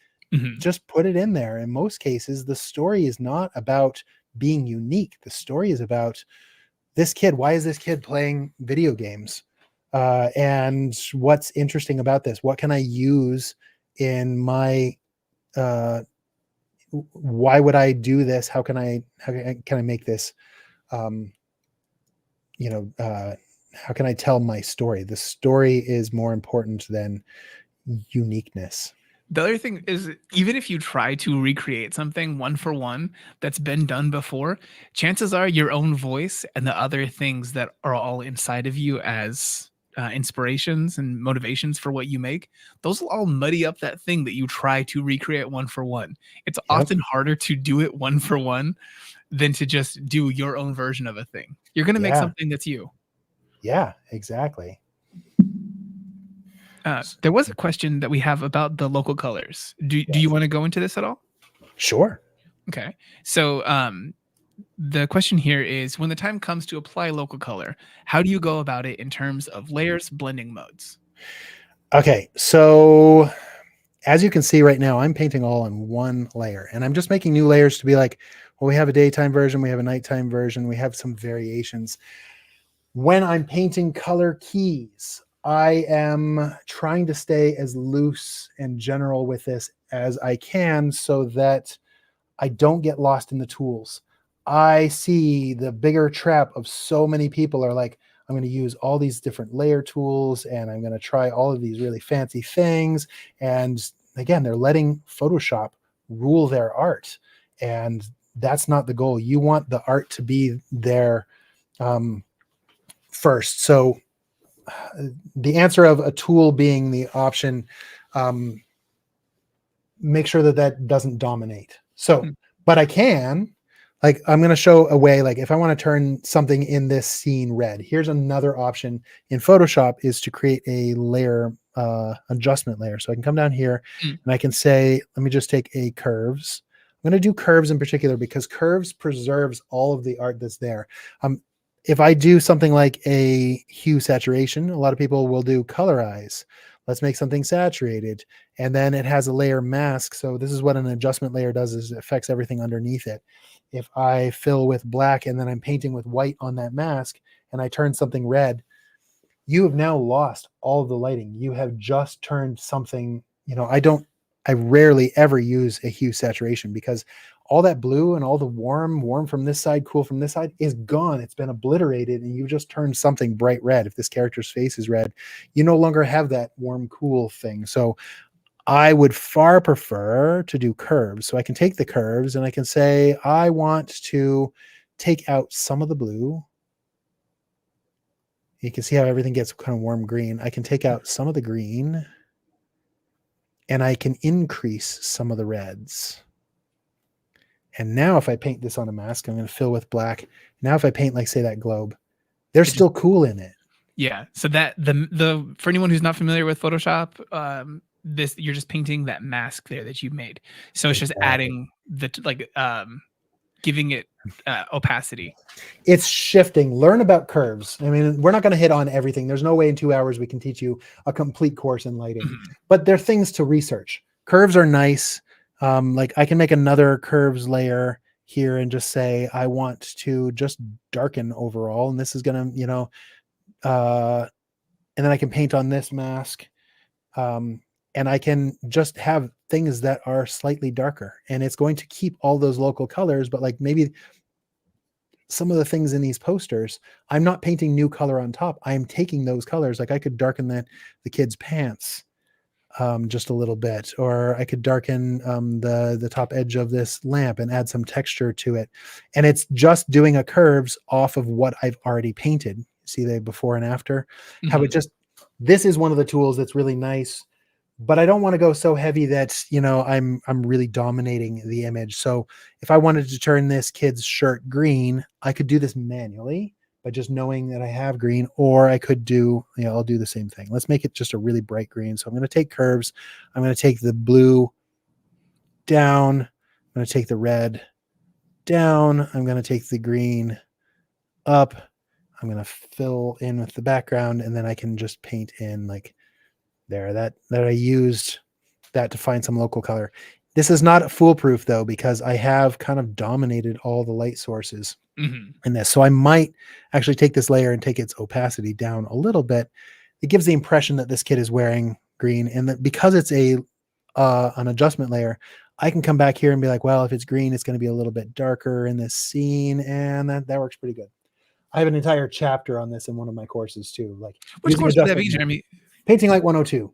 Just put it in there. In most cases, the story is not about being unique. The story is about this kid. Why is this kid playing video games? And what's interesting about this? What can I use in my why would I do this? How can I make this how can I tell my story? The story is more important than uniqueness. The other thing is, even if you try to recreate something one for one that's been done before, chances are your own voice and the other things that are all inside of you as inspirations and motivations for what you make, those will all muddy up that thing that you try to recreate one for one. It's often harder to do it one for one than to just do your own version of a thing. You're going to make something that's you. Yeah, exactly. There was a question that we have about the local colors. Do you want to go into this at all? Sure. Okay. So the question here is, when the time comes to apply local color, how do you go about it in terms of layers, blending modes? Okay. So as you can see right now, I'm painting all on one layer and I'm just making new layers to be like, well, we have a daytime version, we have a nighttime version, we have some variations. When I'm painting color keys, I am trying to stay as loose and general with this as I can so that I don't get lost in the tools. I see the bigger trap of so many people are like, I'm going to use all these different layer tools and I'm going to try all of these really fancy things. And again, they're letting Photoshop rule their art. And that's not the goal. You want the art to be there first. So the answer of a tool being the option, make sure that doesn't dominate. So, but I can, like, I'm going to show a way, like if I want to turn something in this scene red, here's another option in Photoshop is to create a layer, adjustment layer. So I can come down here and I can say, let me just take a curves. I'm going to do curves in particular because curves preserves all of the art that's there. If I do something like a hue saturation, a lot of people will do colorize. Let's make something saturated. And then it has a layer mask. So this is what an adjustment layer does, is it affects everything underneath it. If I fill with black and then I'm painting with white on that mask and I turn something red, you have now lost all of the lighting. You have just turned something, I rarely ever use a hue saturation because all that blue and all the warm from this side, cool from this side is gone. It's been obliterated and you just turned something bright red. If this character's face is red, you no longer have that warm, cool thing. So I would far prefer to do curves. So I can take the curves and I can say, I want to take out some of the blue. You can see how everything gets kind of warm green. I can take out some of the green and I can increase some of the reds. And now if I paint this on a mask, I'm going to fill with black. Now if I paint, like, say, that globe, they're still cool in it. Yeah. So that the for anyone who's not familiar with Photoshop, this, you're just painting that mask there that you made. So it's just adding giving it opacity. It's shifting. Learn about curves. I mean, we're not going to hit on everything. There's no way in 2 hours we can teach you a complete course in lighting, but there are things to research. Curves are nice. Like I can make another curves layer here and just say, I want to just darken overall. And this is going to, and then I can paint on this mask. And I can just have things that are slightly darker and it's going to keep all those local colors, but like maybe some of the things in these posters, I'm not painting new color on top. I'm taking those colors. Like I could darken the kid's pants just a little bit, or I could darken the top edge of this lamp and add some texture to it. And it's just doing a curves off of what I've already painted. See the before and after, how it just, this is one of the tools that's really nice, but I don't want to go so heavy that, I'm really dominating the image. So if I wanted to turn this kid's shirt green, I could do this manually by just knowing that I have green, or I could do, I'll do the same thing. Let's make it just a really bright green. So I'm going to take curves. I'm going to take the blue down. I'm going to take the red down. I'm going to take the green up. I'm going to fill in with the background, and then I can just paint in like there, that I used that to find some local color. This is not foolproof though, because I have kind of dominated all the light sources in this. So I might actually take this layer and take its opacity down a little bit. It gives the impression that this kid is wearing green, and that because it's an adjustment layer, I can come back here and be like, well, if it's green, it's going to be a little bit darker in this scene. And that works pretty good. I have an entire chapter on this in one of my courses too. Like, which course would that be, Jeremy? Painting Light 102.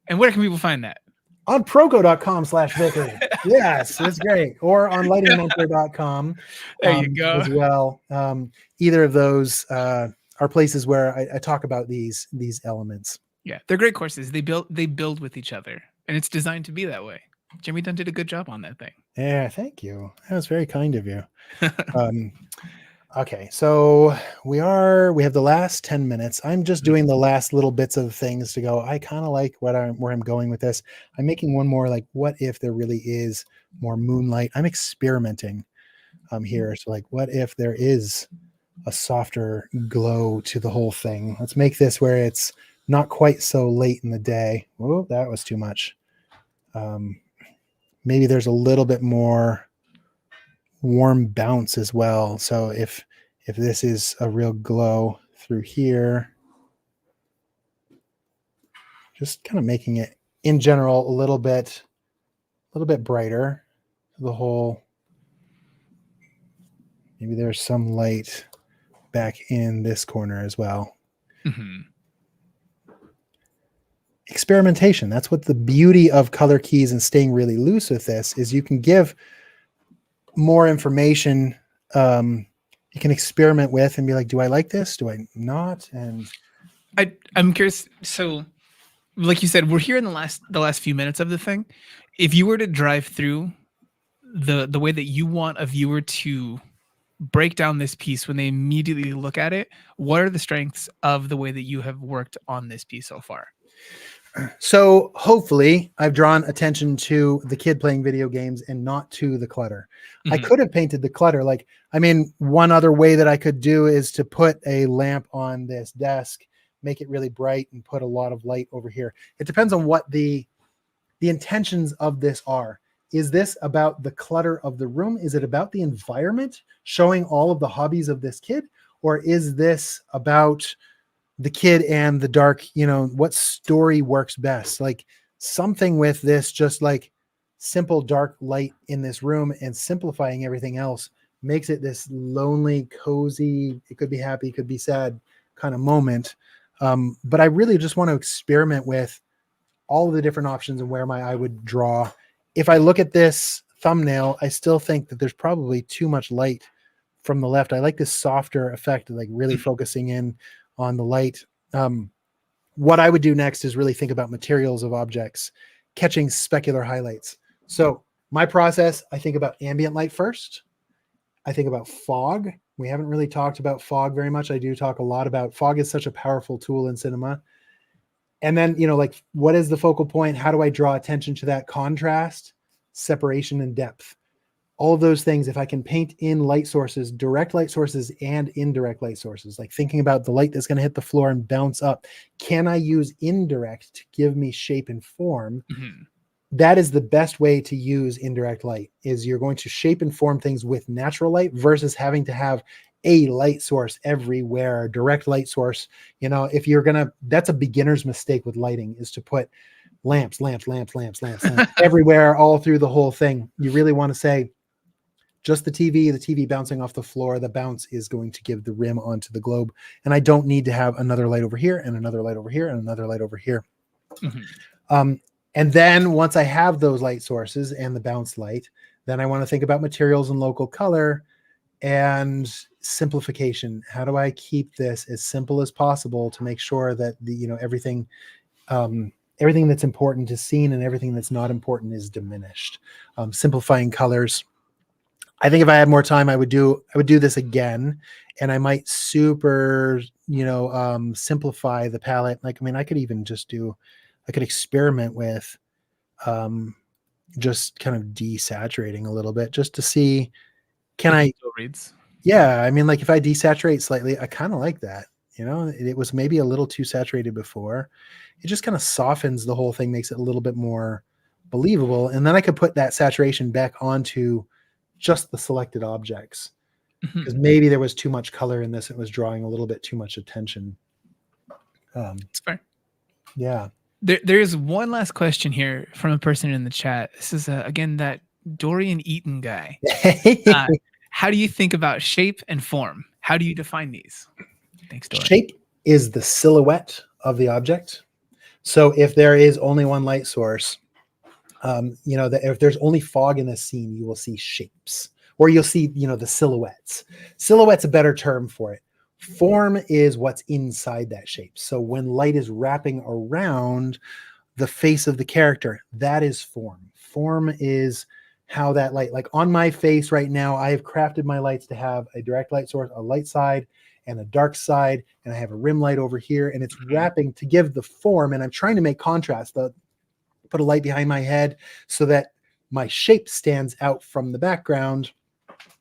And where can people find that? On proko.com/Vickery. Yes, it's great. Or on lightingmentor.com. There you go. As well. Either of those are places where I talk about these elements. Yeah, they're great courses. They build with each other, and it's designed to be that way. Jeremy Dunn did a good job on that thing. Yeah, thank you. That was very kind of you. Okay, so we have the last 10 minutes. I'm just doing the last little bits of things to go. I kind of like where I'm going with this. I'm making one more like, what if there really is more moonlight? I'm experimenting here. So like, what if there is a softer glow to the whole thing? Let's make this where it's not quite so late in the day. Oh, that was too much. Maybe there's a little bit more warm bounce as well. So if this is a real glow through here, just kind of making it in general a little bit brighter, the whole. Maybe there's some light back in this corner as well. Experimentation. That's what the beauty of color keys and staying really loose with this is. You can give more information you can experiment with and be like, do I like this? Do I not? And I'm curious. So like you said, we're here in the last few minutes of the thing. If you were to drive through the way that you want a viewer to break down this piece when they immediately look at it, what are the strengths of the way that you have worked on this piece so far? So hopefully I've drawn attention to the kid playing video games and not to the clutter. I could have painted the clutter. Like, I mean, one other way that I could do is to put a lamp on this desk, make it really bright, and put a lot of light over here. It depends on what the intentions of this are. Is this about the clutter of the room? Is it about the environment, showing all of the hobbies of this kid? Or is this about the kid and the dark, what story works best? Like something with this, just like simple dark light in this room and simplifying everything else makes it this lonely, cozy, it could be happy, it could be sad kind of moment. But I really just want to experiment with all of the different options and where my eye would draw. If I look at this thumbnail, I still think that there's probably too much light from the left. I like this softer effect, like really focusing in on the light. What I would do next is really think about materials of objects, catching specular highlights. So my process, I think about ambient light first. I think about fog. We haven't really talked about fog very much. I do talk a lot about fog is such a powerful tool in cinema. And then, like, what is the focal point? How do I draw attention to that contrast, separation, and depth? All of those things, if I can paint in light sources, direct light sources and indirect light sources, like thinking about the light that's going to hit the floor and bounce up, can I use indirect to give me shape and form? Mm-hmm. That is the best way to use indirect light, is you're going to shape and form things with natural light versus having to have a light source everywhere, direct light source. If you're that's a beginner's mistake with lighting, is to put lamps everywhere, all through the whole thing. You really want to say just the TV bouncing off the floor. The bounce is going to give the rim onto the globe. And I don't need to have another light over here and another light over here and another light over here. Mm-hmm. And then once I have those light sources and the bounce light, then I want to think about materials and local color and simplification. How do I keep this as simple as possible to make sure that everything that's important is seen and everything that's not important is diminished? Simplifying colors. I think if I had more time, I would do this again, and I might super, simplify the palette. Like, I could even I could experiment with just kind of desaturating a little bit just to see, reads. Yeah. Like if I desaturate slightly, I kind of like that. It was maybe a little too saturated before. It just kind of softens the whole thing, makes it a little bit more believable. And then I could put that saturation back onto just the selected objects, because maybe there was too much color in this. It was drawing a little bit too much attention. That's fair. Yeah. There's one last question here from a person in the chat. This is again that Dorian Eaton guy. How do you think about shape and form? How do you define these? Thanks, Dorian. Shape is the silhouette of the object. So if there is only one light source, if there's only fog in the scene, you will see shapes, or you'll see, the silhouettes. Silhouette's a better term for it. Form is what's inside that shape. So when light is wrapping around the face of the character, that is form. Form is how that light, like on my face right now, I have crafted my lights to have a direct light source, a light side, and a dark side, and I have a rim light over here, and it's wrapping to give the form, and I'm trying to make contrast. Put a light behind my head so that my shape stands out from the background.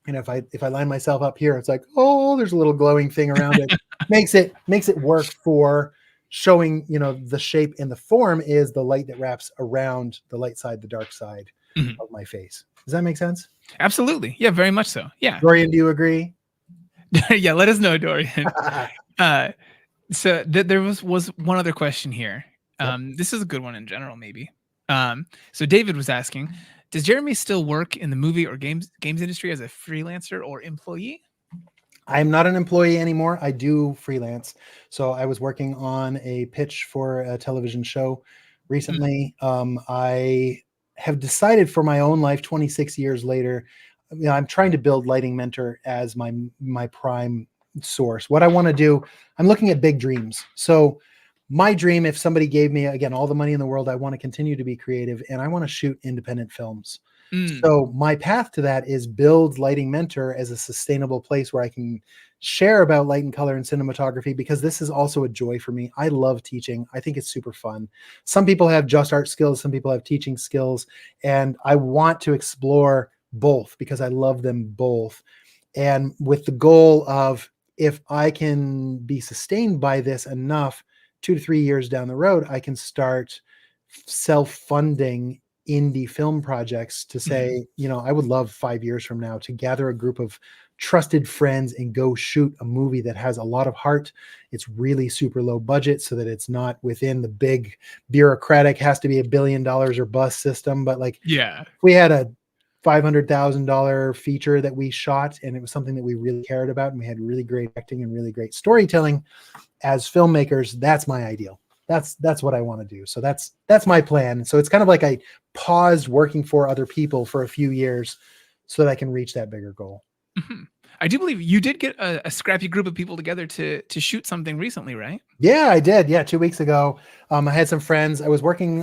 And if I line myself up here, it's like, oh, there's a little glowing thing around it. makes it work for showing, the shape, and the form is the light that wraps around the light side, the dark side of my face. Does that make sense? Absolutely. Yeah, very much so. Yeah. Dorian, do you agree? Yeah, let us know, Dorian. So there was one other question here. This is a good one in general, maybe. So David was asking, does Jeremy still work in the movie or games industry as a freelancer or employee? I'm not an employee anymore. I do freelance. So I was working on a pitch for a television show recently. I have decided for my own life, 26 years later, I'm trying to build Lighting Mentor as my prime source. What I want to do, I'm looking at big dreams. So my dream, if somebody gave me, again, all the money in the world, I want to continue to be creative, and I want to shoot independent films. So my path to that is build Lighting Mentor as a sustainable place where I can share about light and color and cinematography, because this is also a joy for me. I love teaching. I think it's super fun. Some people have just art skills. Some people have teaching skills. And I want to explore both because I love them both. And with the goal of, if I can be sustained by this enough, 2 to 3 years down the road, I can start self-funding indie film projects to say, I would love 5 years from now to gather a group of trusted friends and go shoot a movie that has a lot of heart. It's really super low budget so that it's not within the big bureaucratic, has to be $1 billion or bust system. But like, Yeah. we had a $500,000 feature that we shot, and it was something that we really cared about, and we had really great acting and really great storytelling. As filmmakers, that's my ideal. That's what I want to do. So that's my plan. So it's kind of like I paused working for other people for a few years so that I can reach that bigger goal. Mm-hmm. I do believe you did get a scrappy group of people together to shoot something recently, right? Yeah, I did. Yeah, 2 weeks ago, I had some friends. I was working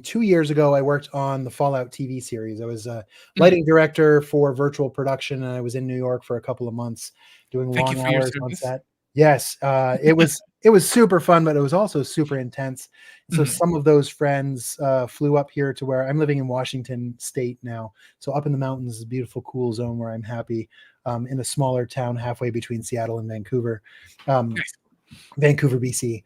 2 years ago. I worked on the Fallout TV series. I was a lighting director for virtual production, and I was in New York for a couple of months doing Thank you long for your hours on service. set. Yes, it was super fun, but it was also super intense. And so Mhm. some of those friends flew up here to where I'm living in Washington State now. So up in the mountains is a beautiful, cool zone where I'm happy, in a smaller town halfway between Seattle and Vancouver. Um, Nice. Vancouver, BC.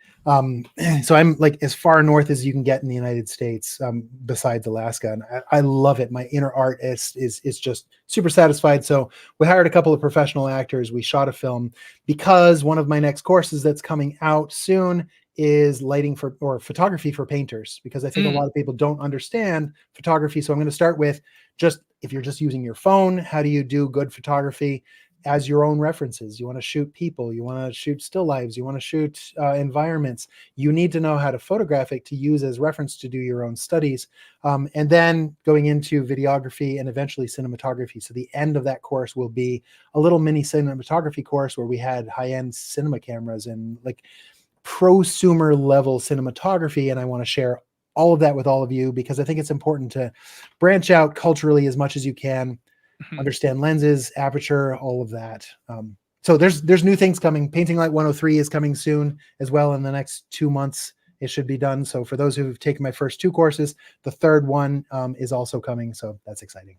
So I'm like as far north as you can get in the United States, besides Alaska, and I love it. My inner art is just super satisfied. So we hired a couple of professional actors. We shot a film because one of my next courses that's coming out soon is lighting for or photography for painters, because I think a Mm. lot of people don't understand photography. So I'm going to start with just if you're just using your phone, how do you do good photography as your own references? You want to shoot people, you want to shoot still lives, you want to shoot environments. You need to know how to photograph it to use as reference to do your own studies. And then going into videography and eventually cinematography. So the end of that course will be a little mini cinematography course where we had high-end cinema cameras and like prosumer level cinematography. And I want to share all of that with all of you because I think it's important to branch out culturally as much as you can, Mhm. understand lenses, aperture, all of that. So there's new things coming. Painting Light 103 is coming soon as well. In the next 2 months, it should be done. So for those who've taken my first two courses, the third one is also coming. So that's exciting.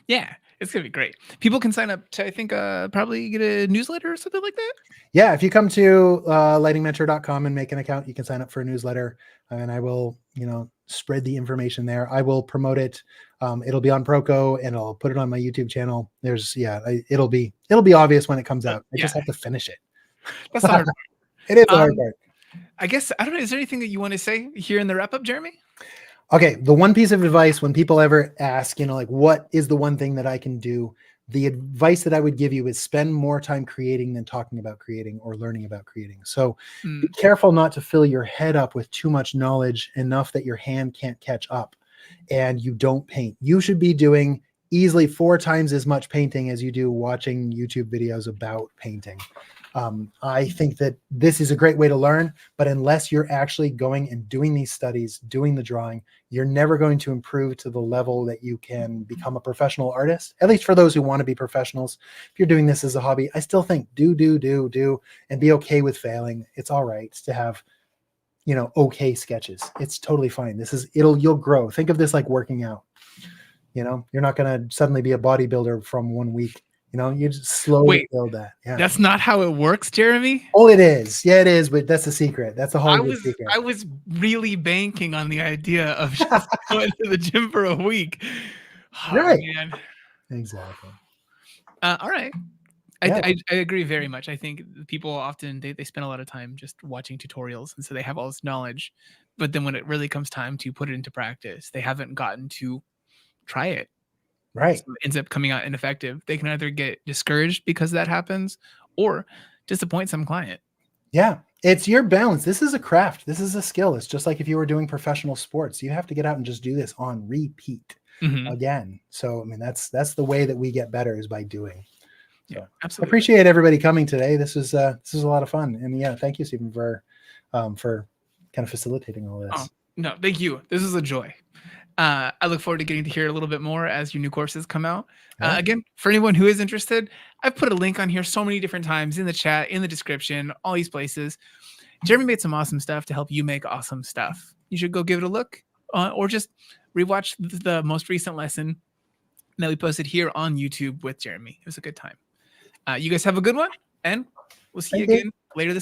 Yeah, it's gonna be great. People can sign up to, I think, probably get a newsletter or something like that. Yeah, if you come to lightingmentor.com and make an account, you can sign up for a newsletter, and I will, spread the information there. I will promote it. It'll be on Proko, and I'll put it on my YouTube channel. It'll be obvious when it comes out. I Yeah, just have to finish it. that's the hard It is the part. hard part. I guess I don't know. Is there anything that you want to say here in the wrap up, Jeremy? Okay, the one piece of advice when people ever ask, like, what is the one thing that I can do? The advice that I would give you is spend more time creating than talking about creating or learning about creating. So be Mm. careful not to fill your head up with too much knowledge enough that your hand can't catch up and you don't paint. You should be doing easily 4 times as much painting as you do watching YouTube videos about painting. I think that this is a great way to learn, but unless you're actually going and doing these studies, doing the drawing, you're never going to improve to the level that you can become a professional artist, at least for those who want to be professionals. If you're doing this as a hobby, I still think do, and be okay with failing. It's all right to have, okay sketches. It's totally fine. You'll grow. Think of this like working out. You're not going to suddenly be a bodybuilder from 1 week. You just slowly Wait, build that. Yeah. that's not how it works, Jeremy. Oh, it is. Yeah, it is. But that's the secret. That's the I Hollywood was secret. I was really banking on the idea of just going to the gym for a week. Oh Right. man. Exactly. All right. I, Yeah. I I agree very much. I think people often they spend a lot of time just watching tutorials, and so they have all this knowledge, but then when it really comes time to put it into practice, they haven't gotten to try it. So Right. it ends up coming out ineffective. They can either get discouraged because that happens, or disappoint some client. Yeah. It's your balance. This is a craft. This is a skill. It's just like if you were doing professional sports, you have to get out and just do this on repeat Mhm. again. So, I mean, that's the way that we get better is by doing. Yeah, So I absolutely. appreciate everybody coming today. This was a lot of fun. And yeah, thank you, Stephen, for kind of facilitating all Oh, this. no, thank you. This is a joy. I look forward to getting to hear a little bit more as your new courses come out. Yeah. Again, for anyone who is interested, I've put a link on here so many different times in the chat, in the description, all these places. Jeremy made some awesome stuff to help you make awesome stuff. You should go give it a look, or just rewatch the most recent lesson that we posted here on YouTube with Jeremy. It was a good time. You guys have a good one, and we'll see you Thank you. again later this